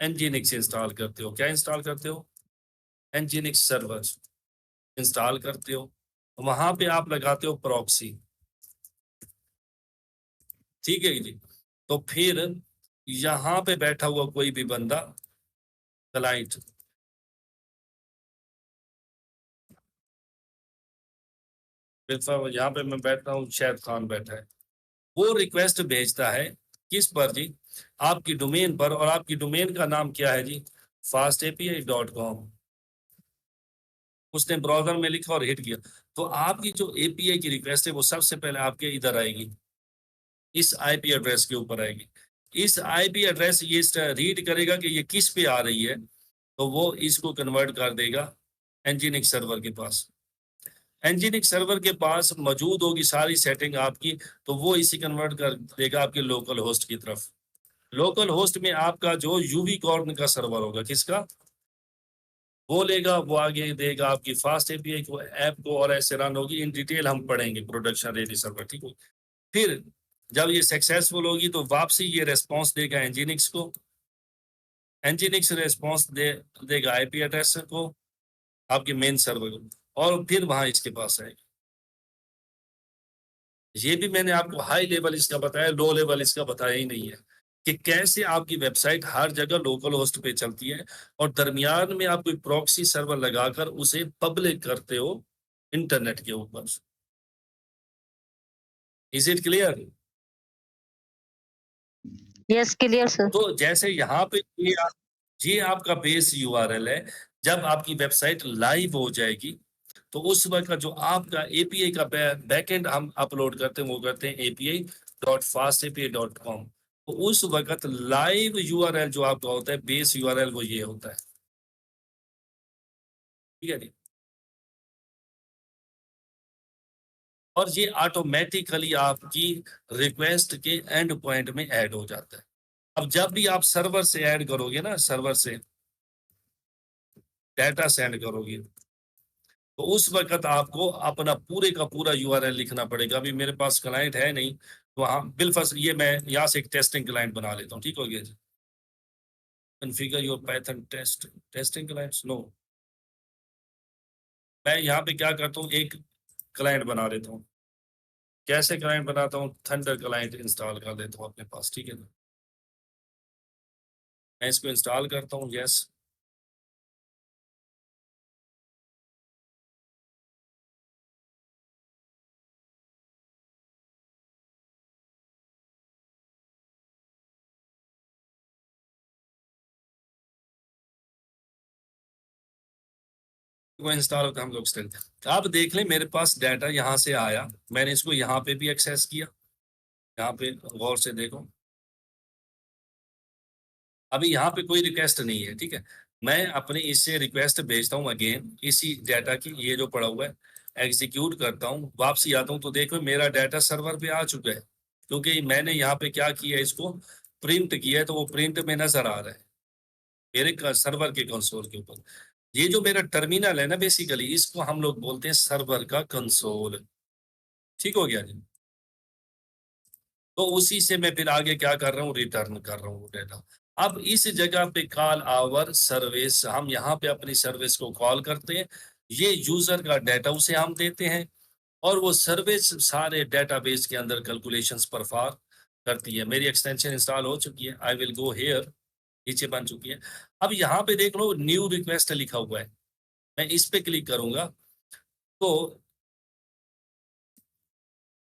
[SPEAKER 1] Nginx इंस्टॉल करते हो। क्या इंस्टॉल करते हो? Nginx सर्वर इंस्टॉल करते हो। वहां पे आप लगाते हो प्रॉक्सी। ठीक है जी। तो फिर यहाँ पे बैठा हुआ कोई भी बंदा क्लाइंट, यहाँ पे मैं बैठा हूँ, शायद खान बैठा है, वो रिक्वेस्ट भेजता है किस पर जी? आपकी डोमेन पर। और आपकी डोमेन का नाम क्या है जी? fastapi.com। उसने ब्राउजर में लिखा और हिट किया, तो आपकी जो एपीआई की रिक्वेस्ट है वो सबसे पहले आपके इधर आएगी, इस आईपी एड्रेस के ऊपर आएगी। इस आईपी एड्रेस ये रीड करेगा कि ये किस पे आ रही है, तो वो इसको कन्वर्ट कर देगा Nginx सर्वर के पास। Nginx सर्वर के पास मौजूद होगी सारी सेटिंग आपकी, तो वो इसी कन्वर्ट कर देगा आपके लोकल होस्ट की तरफ। लोकल होस्ट में आपका जो यूवी कॉर्न का सर्वर होगा, किसका? वो लेगा, वो आगे देगा आपकी फास्ट एपीआई को, ऐप को, और ऐसे रन होगी। इन डिटेल हम पढ़ेंगे प्रोडक्शन रेडी सर्वर। ठीक है। फिर जब ये सक्सेसफुल होगी तो वापसी ये रेस्पॉन्स देगा Nginx को, Nginx रेस्पॉन्स देगा आईपी एड्रेस को, आपके मेन सर्वर को, और फिर वहां इसके पास आएगा। ये भी मैंने आपको हाई लेवल इसका बताया, लो लेवल इसका बताया ही नहीं है कि कैसे आपकी वेबसाइट हर जगह लोकल होस्ट पे चलती है और दरमियान में आप कोई प्रॉक्सी सर्वर लगाकर उसे पब्लिक करते हो इंटरनेट के ऊपर। Is it clear?
[SPEAKER 3] Yes, clear sir.
[SPEAKER 1] तो जैसे यहाँ पे ये आपका बेस यूआरएल है। जब आपकी वेबसाइट लाइव हो जाएगी तो उस वक्त का जो आपका एपीआई का बैकएंड हम अपलोड करते हैं वो करते हैं api.fastapi.com। तो उस वक्त लाइव यूआरएल जो आपका होता है, बेस यूआरएल, वो ये होता है। ठीक है जी। और ये ऑटोमेटिकली आपकी रिक्वेस्ट के एंड पॉइंट में ऐड हो जाता है। अब जब भी आप सर्वर से ऐड करोगे ना, सर्वर से डाटा सेंड करोगे, तो उस वक्त आपको अपना पूरे का पूरा यूआरएल लिखना पड़ेगा। अभी मेरे पास क्लाइंट है नहीं, तो हाँ बिलफर्स्ट ये मैं यहाँ से एक टेस्टिंग क्लाइंट बना लेता हूँ। ठीक हो गया जी। Configure your python testing clients, no, मैं यहाँ पे क्या करता हूँ, एक क्लाइंट बना लेता हूँ। कैसे क्लाइंट बनाता हूँ, थंडर क्लाइंट इंस्टॉल कर देता हूँ अपने पास, ठीक है ना। मैं इसको इंस्टॉल करता हूँ, यस। वो इंस्टॉल होता है, हम लोग स्टार्ट। आप देख लें मेरे पास डाटा यहाँ से आया, मैंने इसको यहाँ पे भी एक्सेस किया, यहाँ पे गौर से देखो, अभी यहाँ पे कोई रिक्वेस्ट नहीं है, ठीक है। मैं अपने इससे रिक्वेस्ट भेजता हूँ अगेन इसी डाटा की, ये जो पड़ा हुआ है, एग्जीक्यूट करता हूँ, वापसी आता हूँ तो देखो मेरा डाटा सर्वर पे आ चुका है, क्योंकि मैंने यहाँ पे क्या किया है, इसको प्रिंट किया है, तो वो प्रिंट में नजर आ रहा है मेरे सर्वर के कंसोल के ऊपर। ये जो मेरा टर्मिनल है ना, बेसिकली इसको हम लोग बोलते हैं सर्वर का कंसोल, ठीक हो गया जी। तो उसी से मैं फिर आगे क्या कर रहा हूँ, रिटर्न कर रहा हूँ डाटा। अब इस जगह पे कॉल आवर सर्विस, हम यहाँ पे अपनी सर्विस को कॉल करते हैं, ये यूजर का डाटा उसे हम देते हैं, और वो सर्विस सारे डेटाबेस के अंदर कैलकुलेशंस परफॉर्म करती है। मेरी एक्सटेंशन इंस्टॉल हो चुकी है, आई विल गो हियर, नीचे बन चुकी है। अब यहाँ पे देख लो न्यू रिक्वेस्ट लिखा हुआ है, मैं इस पे क्लिक करूंगा तो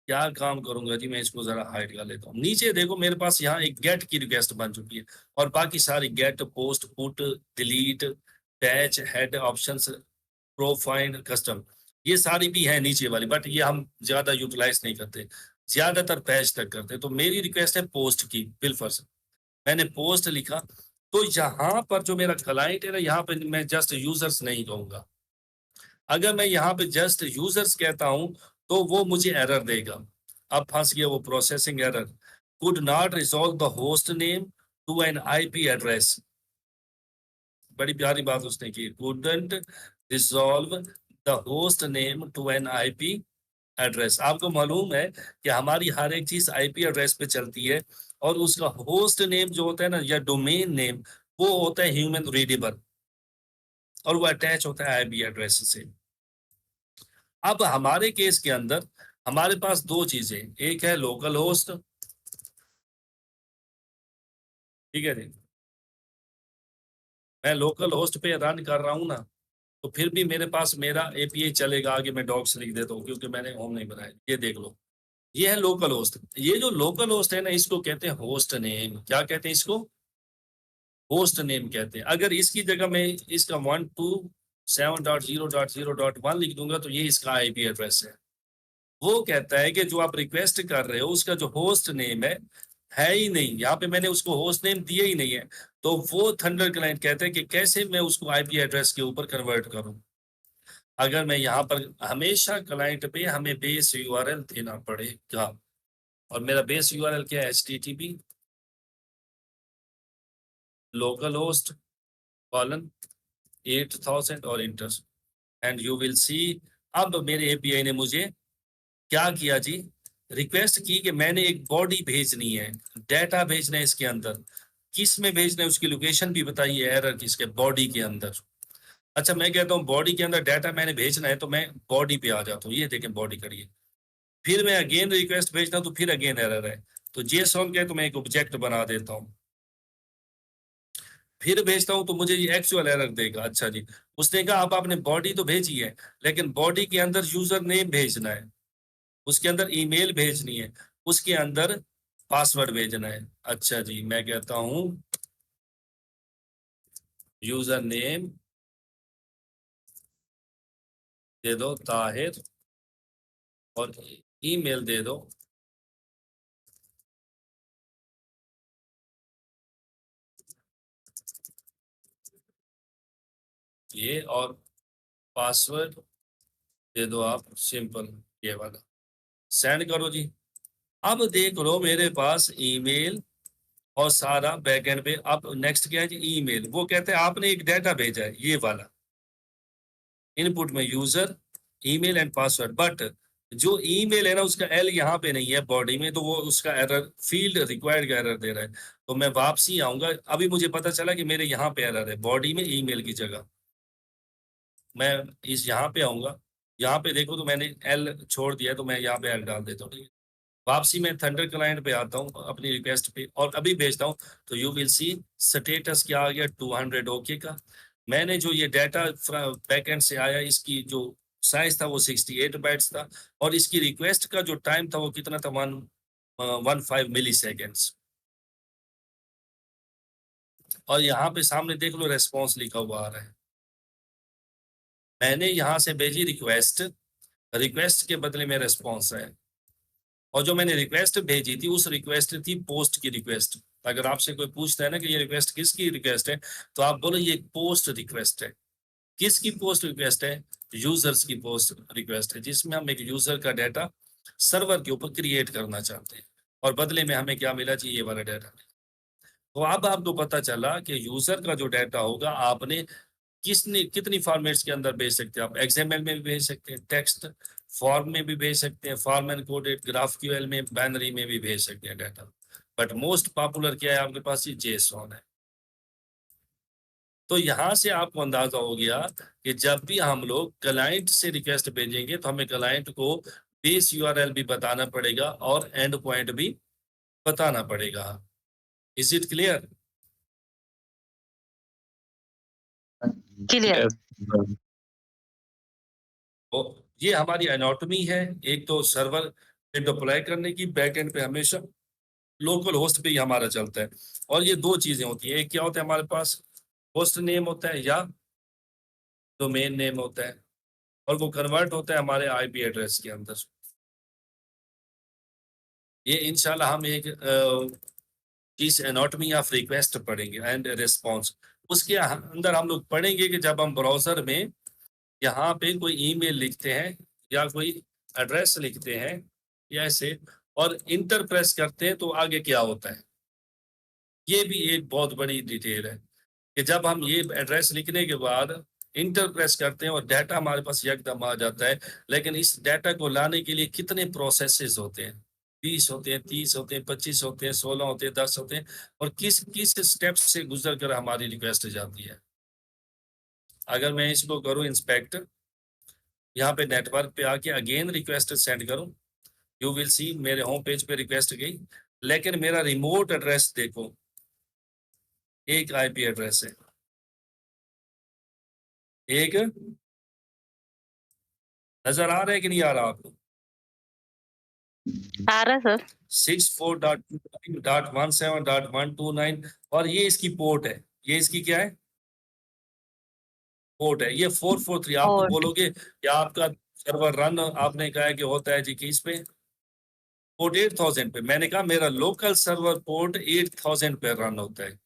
[SPEAKER 1] क्या काम करूंगा जी, मैं इसको जरा हाइड कर लेता हूँ। नीचे देखो मेरे पास यहाँ एक गेट की रिक्वेस्ट बन चुकी है, और बाकी सारी get, post, put, delete, patch, head, options, profile, custom, ये सारी भी है नीचे वाली, बट ये हम ज्यादा यूटिलाइज नहीं करते, ज्यादातर पैच तक करते। तो मेरी रिक्वेस्ट है पोस्ट की, बिलफर्स, मैंने पोस्ट लिखा, तो यहाँ पर जो मेरा क्लाइंट है ना, यहाँ पे मैं जस्ट यूजर्स नहीं कहूंगा। अगर मैं यहाँ पे जस्ट यूजर्स कहता हूं तो वो मुझे एरर देगा। अब फंस गया वो, processing error, could not resolve the host name to an IP address. बड़ी प्यारी बात उसने की, couldn't resolve the host name to an IP address. आपको मालूम है कि हमारी हर एक चीज आईपी एड्रेस पे चलती है, और उसका होस्ट नेम जो होता है ना, या डोमेन नेम, वो होता है ह्यूमन रीडेबल, और वो अटैच होता है आईपी एड्रेस से। अब हमारे केस के अंदर हमारे पास दो चीजें, एक है लोकल होस्ट, ठीक है जी, मैं लोकल होस्ट पे रन कर रहा हूं ना, तो फिर भी मेरे पास मेरा एपीआई चलेगा। आगे मैं डॉक्स लिख देता हूँ क्योंकि मैंने होम नहीं बनाया। ये देख लो, ये है लोकल होस्ट। ये जो लोकल होस्ट है ना, इसको कहते हैं होस्ट नेम। क्या कहते हैं इसको? होस्ट नेम कहते हैं। अगर इसकी जगह मैं इसका 127.0.0.1 लिख दूंगा तो ये इसका आईपी एड्रेस है। वो कहता है कि जो आप रिक्वेस्ट कर रहे हो उसका जो होस्ट नेम है ही नहीं, यहाँ पे मैंने उसको होस्ट नेम दिया ही नहीं है। तो वो थंडर क्लाइंट कहते हैं कि कैसे मैं उसको आईपी एड्रेस के ऊपर कन्वर्ट करूं। अगर मैं यहाँ पर हमेशा क्लाइंट पे हमें बेस यूआरएल देना पड़ेगा, और मेरा बेस यूआरएल क्या है, http लोकल होस्ट कॉलन 8000 और इंटर, एंड यू विल सी। अब मेरे एपीआई ने मुझे क्या किया जी, रिक्वेस्ट की कि मैंने एक बॉडी भेजनी है, डाटा भेजना है इसके अंदर। किस में भेजना है उसकी लोकेशन भी बताइए, एरर किसके, बॉडी के अंदर। अच्छा, मैं कहता हूँ बॉडी के अंदर डाटा मैंने भेजना है, तो मैं बॉडी पे आ जाता हूँ, ये देखें बॉडी करिए। फिर मैं अगेन रिक्वेस्ट भेजता हूँ तो फिर अगेन एरर है, तो जेसॉन के तो मैं एक ऑब्जेक्ट बना देता हूँ। फिर भेजता हूँ तो मुझे ये एक्चुअल एरर देगा। अच्छा जी, उसने कहा अब आपने बॉडी तो भेजी है, लेकिन बॉडी के अंदर यूजर नेम भेजना है, उसके अंदर ईमेल भेजनी है, उसके अंदर पासवर्ड भेजना है। अच्छा जी, मैं कहता हूं यूजर नेम दे दो ताहिर, और ईमेल दे दो ये, और पासवर्ड दे दो आप सिंपल ये वाला, सेंड करो जी। अब देख लो मेरे पास ईमेल और सारा बैकएंड पे। अब नेक्स्ट क्या है जी, ईमेल। वो कहते हैं आपने एक डाटा भेजा है, ये वाला इनपुट में user email and password, but जो ईमेल है ना उसका एल यहाँ पे नहीं है बॉडी में, तो वो उसका एरर, फील्ड रिक्वायर्ड का एरर दे रहा है। तो मैं वापसी आऊंगा, अभी मुझे पता चला कि मेरे यहाँ पे एरर है बॉडी में ईमेल की जगह। मैं इस यहाँ पे आऊंगा, यहाँ पे देखो तो मैंने एल छोड़ दिया है, तो मैं यहाँ पे एल डाल देता हूँ, ठीक है। वापसी में थंडर क्लाइंट पे आता हूँ अपनी रिक्वेस्ट पे और अभी भेजता हूँ, तो यू विल सी स्टेटस क्या आ गया 200 ओके का। मैंने जो ये डाटा बैकएंड से आया, इसकी जो साइज था वो 68 बाइट्स था, और इसकी रिक्वेस्ट का जो टाइम था वो कितना था, 115 मिली सेकेंड्स। और यहाँ पे सामने देख लो रेस्पॉन्स लिखा हुआ आ रहा है। मैंने यहाँ से भेजी रिक्वेस्ट, रिक्वेस्ट के बदले में रेस्पॉन्स है, और जो मैंने रिक्वेस्ट भेजी थी उस रिक्वेस्ट थी पोस्ट की रिक्वेस्ट। अगर आपसे कोई पूछता है ना कि ये रिक्वेस्ट किसकी रिक्वेस्ट है, तो आप बोलो ये पोस्ट रिक्वेस्ट है। किसकी पोस्ट रिक्वेस्ट है? यूजर्स की पोस्ट रिक्वेस्ट है, जिसमें हम एक यूजर का डाटा सर्वर के ऊपर क्रिएट करना चाहते हैं, और बदले में हमें क्या मिला जी, ये वाला डाटा। तो अब आपको पता चला कि यूजर का जो डाटा होगा आपने कितनी फॉर्मेट्स के अंदर भेज सकते हैं। आप XML में भी भेज सकते हैं, टेक्स्ट फॉर्म में भी भेज सकते हैं, फॉर्म एनकोडेड, GraphQL में, बाइनरी में भी भेज सकते हैं डाटा। बट मोस्ट पॉपुलर क्या है आपके पास? ये JSON है। तो यहाँ से आपको अंदाजा हो गया कि जब भी हम लोग क्लाइंट से रिक्वेस्ट भेजेंगे तो हमें क्लाइंट को बेस URL भी बताना पड़ेगा और एंड पॉइंट भी बताना पड़ेगा। Is it clear?
[SPEAKER 3] क्लियर।
[SPEAKER 1] तो ये हमारी एनाटॉमी है। एक तो सर्वर पे डिप्लॉय करने की, बैक एंड पे हमेशा लोकल होस्ट पे ही हमारा चलता है। और ये दो चीजें होती है, एक क्या होता है हमारे पास, होस्ट नेम होता है या डोमेन नेम होता है, और वो कन्वर्ट होता है हमारे IP एड्रेस के अंदर। ये इंशाल्लाह हम एक चीज एनाटॉमी ऑफ रिक्वेस्ट पढ़ेंगे एंड रिस्पॉन्स। उसके अंदर हम लोग पढ़ेंगे कि जब हम ब्राउजर में यहाँ पे कोई ईमेल लिखते हैं या कोई एड्रेस लिखते हैं या ऐसे, और इंटर प्रेस करते हैं तो आगे क्या होता है। ये भी एक बहुत बड़ी डिटेल है कि जब हम ये एड्रेस लिखने के बाद इंटर प्रेस करते हैं और डाटा हमारे पास यकदम आ जाता है, लेकिन इस डाटा को लाने के लिए कितने प्रोसेसेस होते हैं? 20 होते हैं, 30 होते हैं, 25 होते हैं, 16 होते हैं, 10 होते हैं, और किस किस स्टेप से गुजर कर हमारी रिक्वेस्ट जाती है। अगर मैं इसको करूँ इंस्पेक्ट, यहाँ पे नेटवर्क पे आके अगेन रिक्वेस्ट सेंड करूँ, यू विल सी मेरे होम पेज पे रिक्वेस्ट गई, लेकिन मेरा रिमोट एड्रेस देखो, एक IP एड्रेस है, एक नजर आ रहा है कि नहीं आ रहा आपको?
[SPEAKER 3] आ रहा सर।
[SPEAKER 1] 64.17.129, और ये इसकी पोर्ट है, ये इसकी क्या है? पोर्ट है। ये 443। आप तो
[SPEAKER 3] पोर्ट।
[SPEAKER 1] बोलोगे कि आपका सर्वर रन आपने कहा है कि होता है जी किस पे? पोर्ट 8000 पे। मैंने कहा मेरा लोकल सर्वर पोर्ट 8000 पे रन होता है,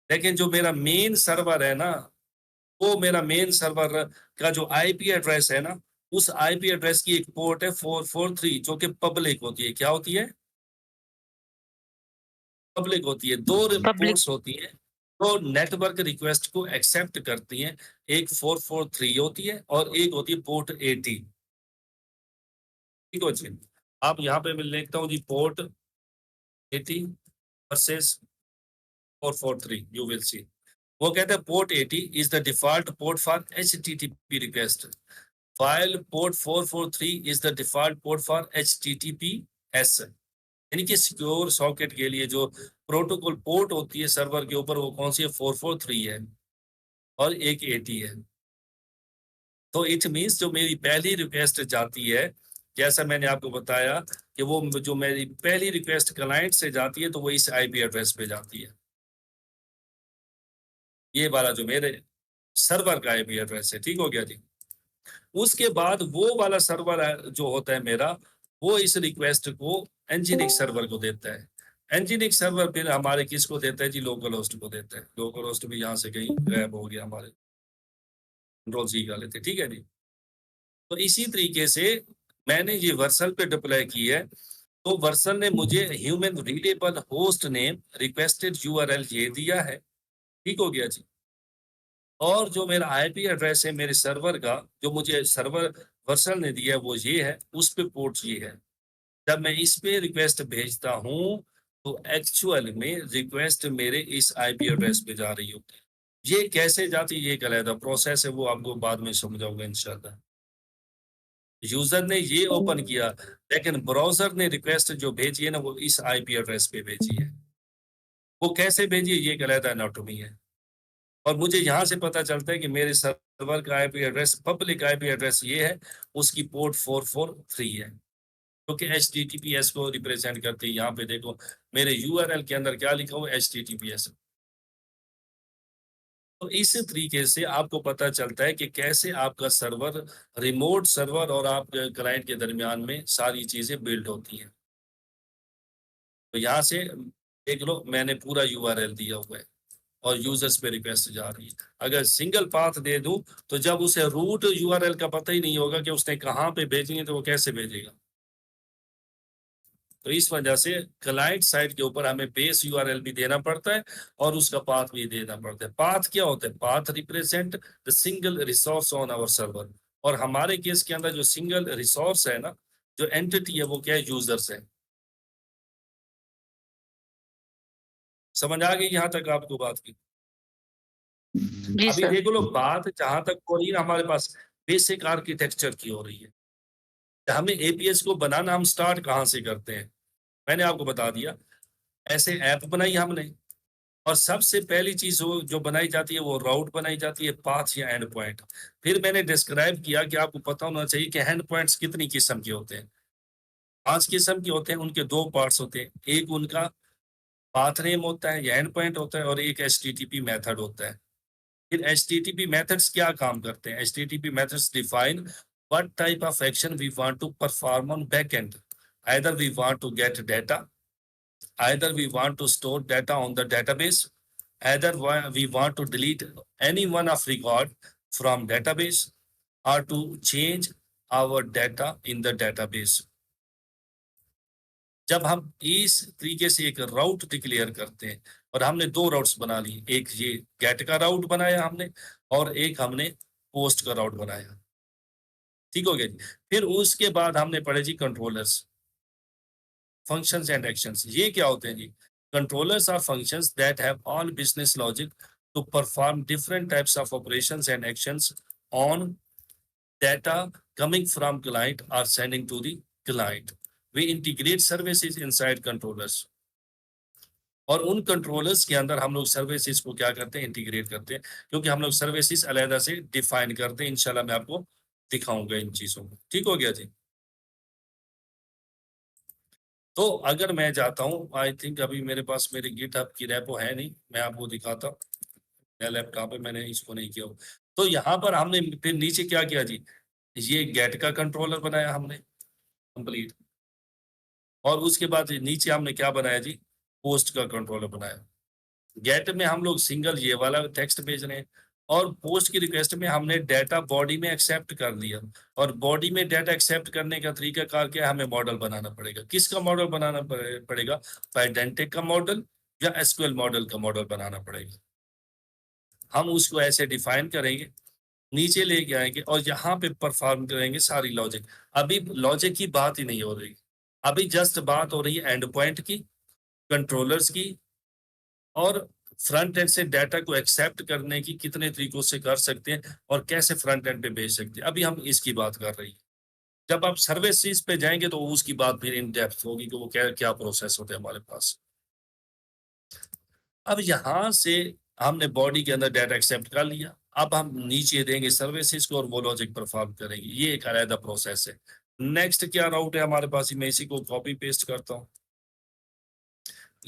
[SPEAKER 1] लेकिन जो मेरा मेन सर्वर है ना, वो मेरा मेन सर्वर का जो IP एड्रेस है ना, उस IP एड्रेस की एक पोर्ट है 443, जो कि पब्लिक होती है। क्या होती है? पब्लिक होती है। दो
[SPEAKER 3] पब्लिक।
[SPEAKER 1] पोर्ट्स होती है तो नेटवर्क रिक्वेस्ट को एक्सेप्ट करती हैं, एक 443 होती है और एक होती है पोर्ट 80। ठीक हो जी। आप यहाँ पे मैं लिखता हूँ जी port 80 versus 443, you will see. वो कहते हैं port 80 is the default port for HTTP request, while port 443 is the default port for HTTPS। यानी कि सिक्योर सॉकेट के लिए जो प्रोटोकॉल पोर्ट होती है सर्वर के ऊपर, वो कौन सी है? 443 है और एक 80 है। तो इट मीन्स जो मेरी पहली रिक्वेस्ट जाती है, जैसा मैंने आपको बताया कि वो जो मेरी पहली रिक्वेस्ट क्लाइंट से जाती है तो वो इस IP एड्रेस पे जाती है। ये वाला जो मेरे सर्वर का IP एड्रेस है, ठीक हो गया जी। उसके बाद वो वाला सर्वर जो होता है मेरा, वो इस रिक्वेस्ट को एनजीनिक सर्वर को देता है। एनजीनिक सर्वर फिर हमारे किसको देता है जी? लोकल होस्ट को देता है। लोकल होस्ट भी यहाँ से कहीं गायब हो गया, हमारे कंट्रोल C का लेते, ठीक है जी। तो इसी तरीके से मैंने ये वर्सल पे डिप्लॉय की है, तो वर्सल ने मुझे human readable host name requested URL ये दिया है, ठीक हो गया जी। और जो मेरा IP एड्रेस है मेरे सर्वर का, जो मुझे सर्वर वर्सल ने दिया है वो ये है, उस पे पोर्ट ये है। जब मैं इस पे रिक्वेस्ट भेजता हूँ तो एक्चुअल में रिक्वेस्ट मेरे इस IP एड्रेस पे जा रही होती है। ये कैसे जाती है ये एक अलग प्रोसेस है, वो आपको बाद में समझाऊंगा इंशाल्लाह। यूजर ने ये ओपन किया, लेकिन ब्राउजर ने रिक्वेस्ट जो भेजी है ना वो इस आईपी एड्रेस पे भेजी है। वो कैसे भेजी है ये एक अलग एनाटॉमी है। और मुझे यहाँ से पता चलता है कि मेरे सर्वर का IP address, public IP address ये है, उसकी पोर्ट 443 है, क्योंकि HTTPS को रिप्रेजेंट करती है। यहाँ पे देखो मेरे URL के अंदर क्या लिखा हुआ है, HTTPS। तो इस तरीके से आपको पता चलता है कि कैसे आपका सर्वर, रिमोट सर्वर और आपके क्लाइंट के दरमियान में सारी चीजें बिल्ड होती हैं। तो यहाँ से देख लो मैंने पूरा URL दिया हुआ है और यूजर्स पे रिक्वेस्ट जा रही है। अगर सिंगल पाथ दे दूं तो जब उसे रूट URL का पता ही नहीं होगा कि उसने कहाँ पे भेजनी है, तो वो कैसे भेजेगा। तो इस वजह से क्लाइंट साइड के ऊपर हमें बेस URL भी देना पड़ता है और उसका पाथ भी देना पड़ता है। पाथ क्या होता है? Path represent the single resource on our server. और हमारे केस के अंदर जो सिंगल रिसोर्स है ना, जो एंटिटी है, वो क्या है? यूजर्स है। समझ आ गई यहाँ तक आपको बात की?
[SPEAKER 3] जी
[SPEAKER 1] अभी
[SPEAKER 3] सर।
[SPEAKER 1] देखो लो, बात जहां तक हो रही है हमारे पास बेसिक आर्किटेक्चर की हो रही है। हमें APS को बनाना हम स्टार्ट कहाँ से करते हैं? मैंने आपको बता दिया, ऐसे ऐप बनाई हमने, और सबसे पहली चीज जो बनाई जाती है वो राउट बनाई जाती है, पाथ या एंड पॉइंट। फिर मैंने डिस्क्राइब किया कि आपको पता होना चाहिए कि एंड पॉइंट्स कितनी किस्म के होते हैं। 5 किस्म के होते हैं। उनके 2 पार्ट्स होते हैं, एक उनका पाथ नेम होता है या एंड पॉइंट होता है, और एक HTTP मेथड होता है। फिर HTTP मेथड्स क्या काम करते हैं? HTTP methods define what type of action we want to perform on backend. Either we want to get data, either we want to store data on the database, either we want to delete any one of record from database, or to change our data in the database. जब हम इस तरीके से एक राउट declare करते हैं, और हमने 2 राउट्स बना ली, एक ये गेट का राउट बनाया हमने और एक हमने पोस्ट का राउट बनाया। ठीक हो गया जी। फिर उसके बाद हमने पढ़े जी कंट्रोलर्स, फंक्शंस एंड एक्शंस। ये क्या होते हैं जी? Controllers are functions that have all business logic to perform different types of operations and actions on data coming from client or sending to the client. We integrate services inside controllers. और उन controllers के अंदर हम लोग services को क्या करते हैं? इंटीग्रेट करते हैं, क्योंकि हम लोग सर्विसेज अलग से डिफाइन करते हैं। इंशाल्लाह मैं आपको दिखाऊंगा इन चीजों को। ठीक हो गया जी। तो अगर मैं जाता हूँ, आई थिंक अभी मेरे पास मेरी गिटहब की रेपो है नहीं, मैं आपको दिखाता हूँ। नया लैपटॉप है, मैंने इसको नहीं किया। तो यहाँ पर हमने फिर नीचे क्या किया जी? ये गेट का कंट्रोलर बनाया हमने कंप्लीट, और उसके बाद नीचे हमने क्या बनाया जी? पोस्ट का कंट्रोलर बनाया। गेट में हम लोग सिंगल ये वाला टेक्स्ट भेज रहे हैं, और पोस्ट की रिक्वेस्ट में हमने डाटा बॉडी में एक्सेप्ट कर लिया। और बॉडी में डाटा एक्सेप्ट करने का तरीका कार क्या है? हमें मॉडल बनाना पड़ेगा। किसका मॉडल बनाना पड़ेगा? पाइडेंटिक का मॉडल या SQL मॉडल का मॉडल बनाना पड़ेगा। हम उसको ऐसे डिफाइन करेंगे, नीचे लेके आएंगे और यहाँ पे परफॉर्म करेंगे सारी लॉजिक। अभी लॉजिक की बात ही नहीं हो रही, अभी जस्ट बात हो रही है एंड पॉइंट की, कंट्रोलर्स की, और फ्रंट एंड से डाटा को एक्सेप्ट करने की कितने तरीकों से कर सकते हैं और कैसे फ्रंट एंड पे भेज सकते हैं। अभी हम इसकी बात कर रही है। जब आप सर्विसेज पे जाएंगे तो उसकी बात फिर इन डेप्थ होगी कि वो क्या क्या प्रोसेस होते हैं हमारे पास। अब यहाँ से हमने बॉडी के अंदर डाटा एक्सेप्ट कर लिया, अब हम नीचे देंगे सर्विसेज को और वो लॉजिक परफॉर्म करेंगे। ये एक अलग प्रोसेस है। नेक्स्ट क्या राउट है हमारे पास? मैं इसी को कॉपी पेस्ट करता हूँ।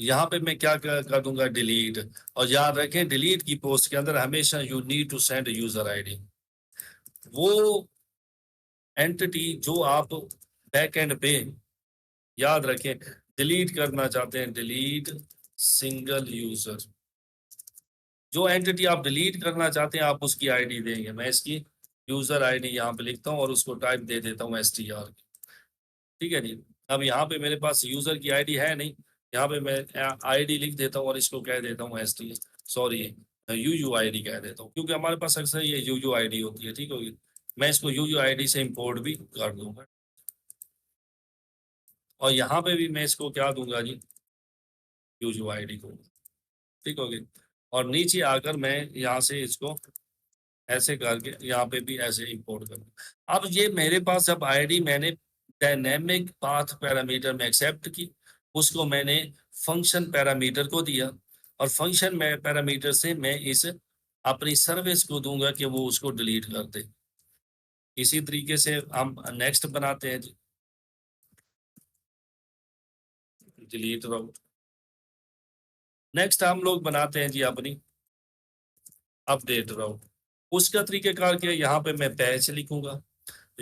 [SPEAKER 1] यहाँ पे मैं क्या कर दूंगा? डिलीट। और याद रखें, डिलीट की पोस्ट के अंदर हमेशा you need to send user ID. वो एंटिटी जो आप बैक एंड पे, याद रखें, डिलीट करना चाहते हैं, डिलीट सिंगल यूजर। जो एंटिटी आप डिलीट करना चाहते हैं आप उसकी आईडी देंगे। मैं इसकी यूजर आईडी यहाँ पे लिखता हूँ और उसको टाइप दे देता हूँ STR। ठीक है जी। अब यहाँ पे मेरे पास यूजर की आईडी है नहीं, यहाँ पे मैं आईडी लिख देता हूँ और इसको कह देता हूँ UUID कह देता हूँ, क्योंकि हमारे पास अक्सर ये UUID होती है। ठीक होगी। मैं इसको UUID से इंपोर्ट भी कर दूंगा, और यहाँ पे भी मैं इसको क्या दूंगा जी? UUID को। ठीक होगी। और नीचे आकर मैं यहाँ से इसको ऐसे करके यहाँ पे भी ऐसे इंपोर्ट करना। अब ये मेरे पास अब आईडी मैंने डायनेमिक पाथ पैरामीटर में एक्सेप्ट की, उसको मैंने फंक्शन पैरामीटर को दिया और फंक्शन में पैरामीटर से मैं इस अपनी सर्विस को दूंगा कि वो उसको डिलीट कर दे। इसी तरीके से हम नेक्स्ट बनाते हैं जी, डिलीट राउट। नेक्स्ट हम लोग बनाते हैं जी अपनी अपडेट राउट। उसका तरीकेकार क्या है, यहाँ पे मैं पैच लिखूंगा,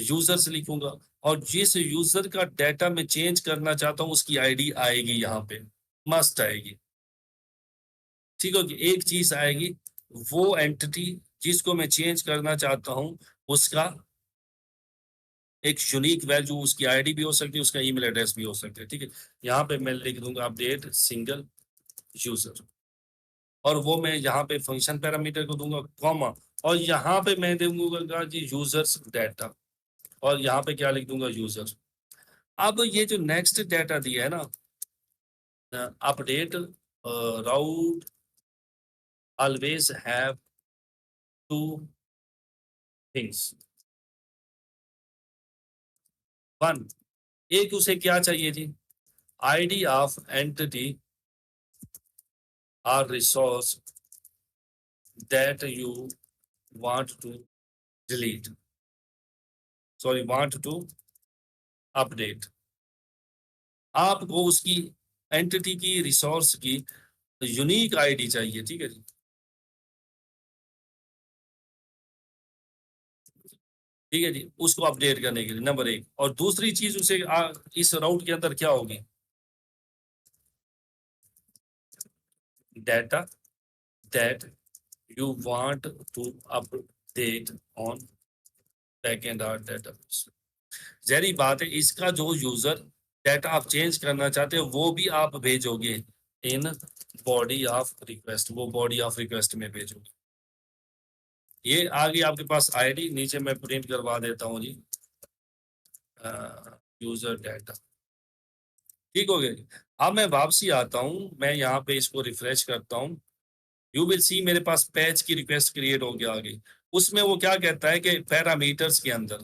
[SPEAKER 1] यूजर्स लिखूंगा और जिस यूजर का डाटा मैं चेंज करना चाहता हूँ उसकी आईडी आएगी, यहाँ पे मस्ट आएगी। ठीक है कि एक चीज आएगी, वो एंटिटी जिसको मैं चेंज करना चाहता हूँ उसका एक यूनिक वैल्यू, उसकी आईडी भी हो सकती है, उसका ईमेल एड्रेस भी हो सकता है। ठीक है, यहाँ पे मैं लिख दूंगा अपडेट सिंगल यूजर और वो मैं यहाँ पे फंक्शन पैरामीटर को दूंगा कॉमा और यहाँ पे मैं दूंगा जी यूजर्स डाटा और यहाँ पे क्या लिख दूंगा यूजर। अब ये जो नेक्स्ट डाटा दिया है ना, update route always have to things. One, एक उसे क्या चाहिए जी, आईडी ऑफ एंटिटी और resource that you want to delete, sorry want to update. आपको उसकी एंटिटी की रिसोर्स की यूनिक आईडी चाहिए। ठीक है जी, ठीक है जी, उसको अपडेट करने के लिए नंबर एक। और दूसरी चीज उसे इस राउट के अंदर क्या होगी, data that you want to update on backend और डेटाबेस। जहरी बात है, इसका जो यूजर डाटा आप चेंज करना चाहते हो वो भी आप भेजोगे इन बॉडी ऑफ रिक्वेस्ट, वो बॉडी ऑफ रिक्वेस्ट में भेजोगे। ये आगे आपके पास आईडी, नीचे मैं प्रिंट करवा देता हूँ जी यूजर डाटा। ठीक हो गया जी। अब मैं वापसी आता हूँ, मैं यहाँ पे इसको रिफ्रेश करता हूँ, यू विल सी मेरे पास पैच की रिक्वेस्ट क्रिएट हो गया आगे। उसमें वो क्या कहता है कि पैरामीटर्स के अंदर,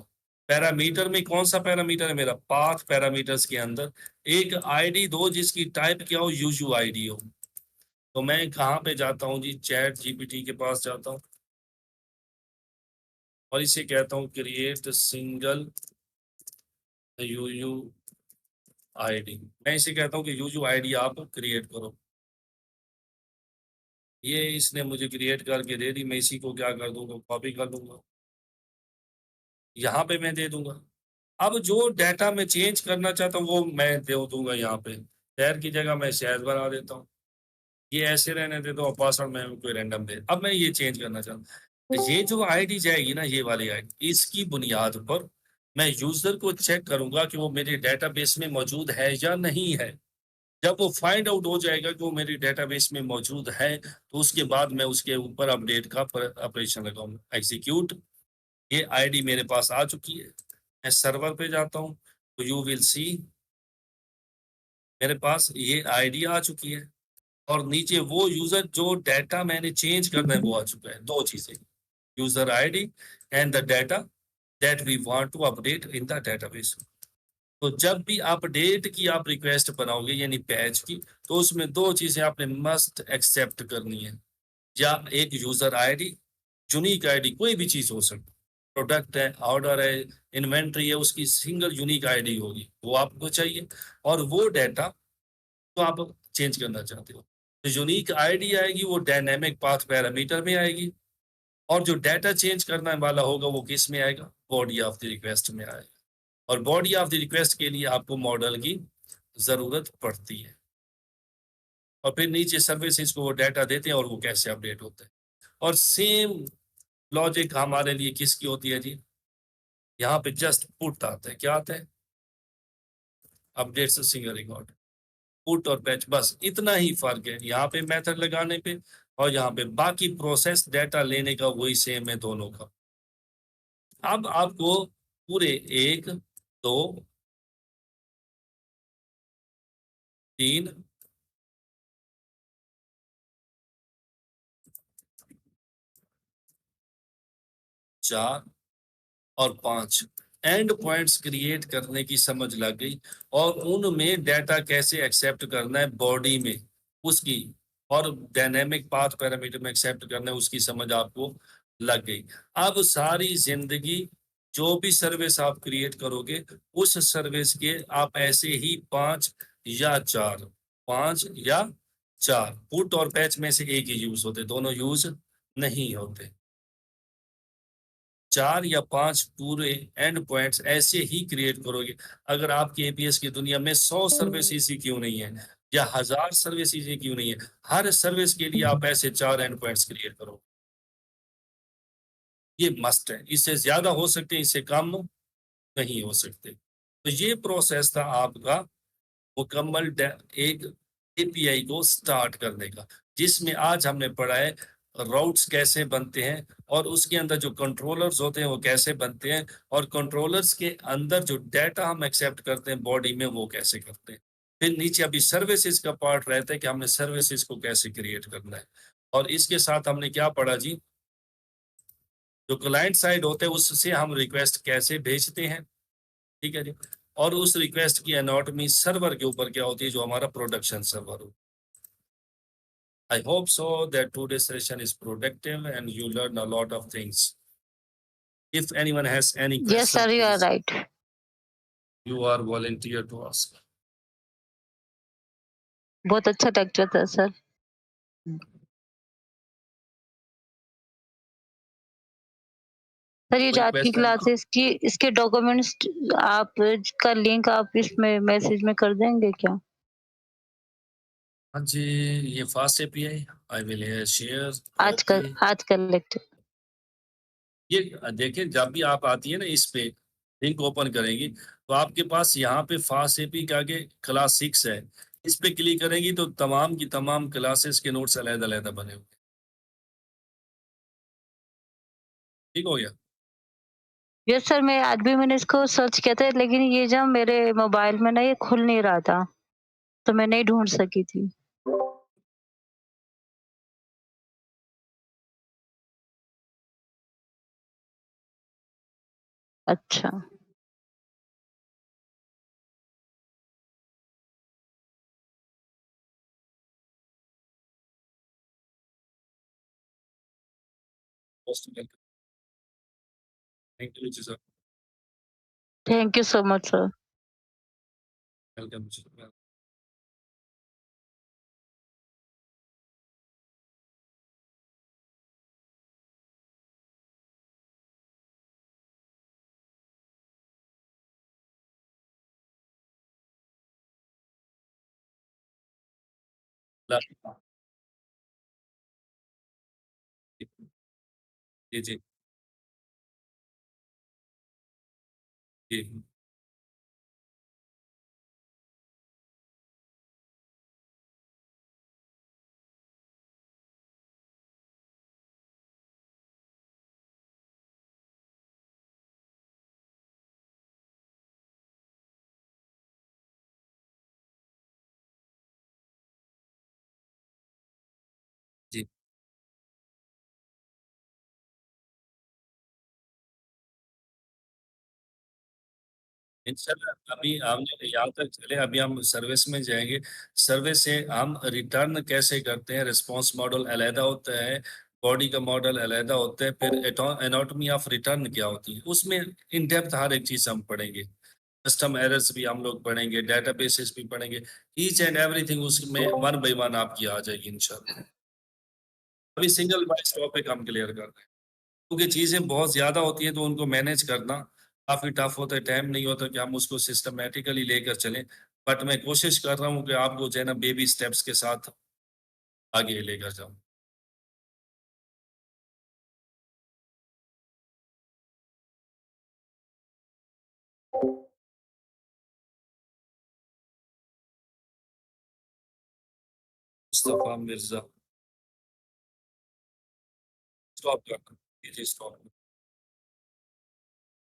[SPEAKER 1] पैरामीटर में कौन सा पैरामीटर है मेरा, पाथ पैरामीटर्स के अंदर एक आईडी दो जिसकी टाइप क्या हो, यूजू आईडी हो। तो मैं कहाँ पे जाता हूँ जी, चैट जीपीटी के पास जाता हूँ और इसे कहता हूँ क्रिएट सिंगल यूजू आईडी। मैं इसे कहता हूँ कि यूजू आईडी आप क्रिएट करो। ये इसने मुझे क्रिएट करके दे दी, मैं इसी को क्या कर दूंगा, कॉपी कर दूंगा, यहाँ पे मैं दे दूंगा। अब जो डाटा मैं चेंज करना चाहता हूँ वो मैं दे दूंगा यहाँ पे, शहर की जगह मैं शहर बना देता हूँ, ये ऐसे रहने देता हूँ, पासवर्ड मैं कोई रैंडम दे। अब मैं ये चेंज करना चाहता हूँ, ये जो आईडी जाएगी ना, ये वाली आईडी, इसकी बुनियाद पर मैं यूजर को चेक करूंगा कि वो मेरे डेटाबेस में मौजूद है या नहीं है। जब वो फाइंड आउट हो जाएगा कि वो मेरी डेटाबेस में मौजूद है तो उसके बाद मैं उसके ऊपर अपडेट का ऑपरेशन लगाऊंगा, एग्जीक्यूट। ये आईडी मेरे पास आ चुकी है, मैं सर्वर पे जाता हूँ तो यू विल सी मेरे पास ये आईडी आ चुकी है और नीचे वो यूजर जो डाटा मैंने चेंज करना है वो आ चुका है। दो चीजें, user ID and the data that we want to update in the database. तो जब भी अपडेट की आप रिक्वेस्ट बनाओगे यानी पैच की, तो उसमें दो चीजें आपने मस्ट एक्सेप्ट करनी है, या एक यूजर आईडी, यूनिक आईडी कोई भी चीज हो सकती, प्रोडक्ट है, ऑर्डर है, इन्वेंट्री है, उसकी सिंगल यूनिक आईडी होगी, वो आपको चाहिए। और वो डाटा तो आप चेंज करना चाहते हो, तो यूनिक आईडी आएगी, वो डायनेमिक पाथ पैरामीटर में आएगी और जो डाटा चेंज करने वाला होगा वो किस में आएगा, बॉडी ऑफ द रिक्वेस्ट में आएगा। और बॉडी ऑफ द रिक्वेस्ट के लिए आपको मॉडल की जरूरत पड़ती है और फिर नीचे सर्विसेज को वो डाटा देते हैं और वो कैसे अपडेट होता है। और सेम लॉजिक हमारे लिए किसकी होती है जी, यहाँ पे जस्ट पुट आता है, क्या आता है, अपडेट से सिंगल रिकॉर्ड, पुट और पैच, बस इतना ही फर्क है यहाँ पे मेथड लगाने पे और यहाँ पे। बाकी प्रोसेस डाटा लेने का वही सेम है दोनों का। अब आपको पूरे 1 2 3 4 और 5 एंड पॉइंट्स क्रिएट करने की समझ लग गई और उनमें डाटा कैसे एक्सेप्ट करना है बॉडी में उसकी और डायनेमिक पाथ पैरामीटर में एक्सेप्ट करना है उसकी समझ आपको लग गई। अब सारी जिंदगी जो भी सर्विस आप क्रिएट करोगे उस सर्विस के आप ऐसे ही 5 या 4 पुट और पैच में से एक ही यूज होते, दोनों यूज नहीं होते। 4 या 5 पूरे एंड पॉइंट्स ऐसे ही क्रिएट करोगे। अगर आपकी एपीएस की दुनिया में 100 सर्विसेज ही क्यों नहीं है या 1000 सर्विसेज ही क्यों नहीं है, हर सर्विस के लिए आप ऐसे 4 एंड पॉइंट्स क्रिएट करो। ये मस्ट है, इससे ज्यादा हो सकते हैं, इससे कम नहीं हो सकते। तो ये प्रोसेस था आपका मुकम्मल एक एपीआई को स्टार्ट करने का, जिसमें आज हमने पढ़ा है राउट्स कैसे बनते हैं और उसके अंदर जो कंट्रोलर्स होते हैं वो कैसे बनते हैं और कंट्रोलर्स के अंदर जो डाटा हम एक्सेप्ट करते हैं बॉडी में वो कैसे करते हैं। फिर नीचे अभी सर्विसेज का पार्ट रहता है कि हमने सर्विसेज को कैसे क्रिएट करना है। और इसके साथ हमने क्या पढ़ा जी, जो क्लाइंट साइड होते हैं उससे हम रिक्वेस्ट कैसे भेजते हैं, ठीक है जी। और उस रिक्वेस्ट की एनाटॉमी सर्वर के ऊपर क्या होती है, जो हमारा प्रोडक्शन सर्वर हो। I hope so that today's session is productive and you learn a lot of things. If anyone has any question,
[SPEAKER 3] Yes, sir, you are
[SPEAKER 1] please,
[SPEAKER 3] right.
[SPEAKER 1] you are volunteer to ask.
[SPEAKER 3] बहुत अच्छा lecture था sir. Sir ये जो
[SPEAKER 1] कोई
[SPEAKER 3] आज की
[SPEAKER 1] question?
[SPEAKER 3] Classes की इसके डॉक्यूमेंट्स आप का लिंक आप इसमें मैसेज में कर देंगे क्या?
[SPEAKER 1] हाँ जी, ये fast API I will share.
[SPEAKER 3] आज का लेक्चर।
[SPEAKER 1] ये देखिए, जब भी आप आती है ना इस पे लिंक ओपन करेंगी तो आपके पास यहाँ पे फास्ट एपी के आगे क्लास 6 है, इस पे क्लिक करेंगी तो तमाम की तमाम क्लासेस के नोट्स अलग-अलग बने हुए। ठीक हो गया?
[SPEAKER 3] यस सर, मैं आज भी मैंने इसको सर्च किया था लेकिन ये जब मेरे मोबाइल में ना ये खुल नहीं रहा था, तो मैं नहीं ढूँढ सकी थी। अच्छा।
[SPEAKER 1] Most welcome. Thank you, sir.
[SPEAKER 3] Thank you so much sir.
[SPEAKER 1] Welcome, sir. जी, जी, जी। जी। इंशाल्लाह अभी हमने यहाँ तक चले, अभी हम सर्विस में जाएंगे। सर्विस से हम रिटर्न कैसे करते हैं, रिस्पांस मॉडल अलहदा होता है, बॉडी का मॉडल अलहदा होता है, फिर एनाटॉमी ऑफ रिटर्न क्या होती है, उसमें इन डेप्थ हर एक चीज हम पढ़ेंगे। कस्टम एरर्स भी हम लोग पढ़ेंगे, डेटाबेसेस भी पढ़ेंगे, ईच एंड एवरीथिंग उसमें वन बाय वन आपकी आ जाएगी इंशाल्लाह। अभी सिंगल वाइज टॉपिक हम क्लियर कर रहे हैं क्योंकि चीजें बहुत ज्यादा होती हैं तो उनको मैनेज करना काफी टफ होता है, टाइम नहीं होता कि हम उसको सिस्टमेटिकली लेकर चलें। बट मैं कोशिश कर रहा हूँ कि आपको जो है ना बेबी स्टेप्स के साथ आगे लेकर जाऊं। मुस्तफा मिर्जा, स्टॉप कर, स्टॉप।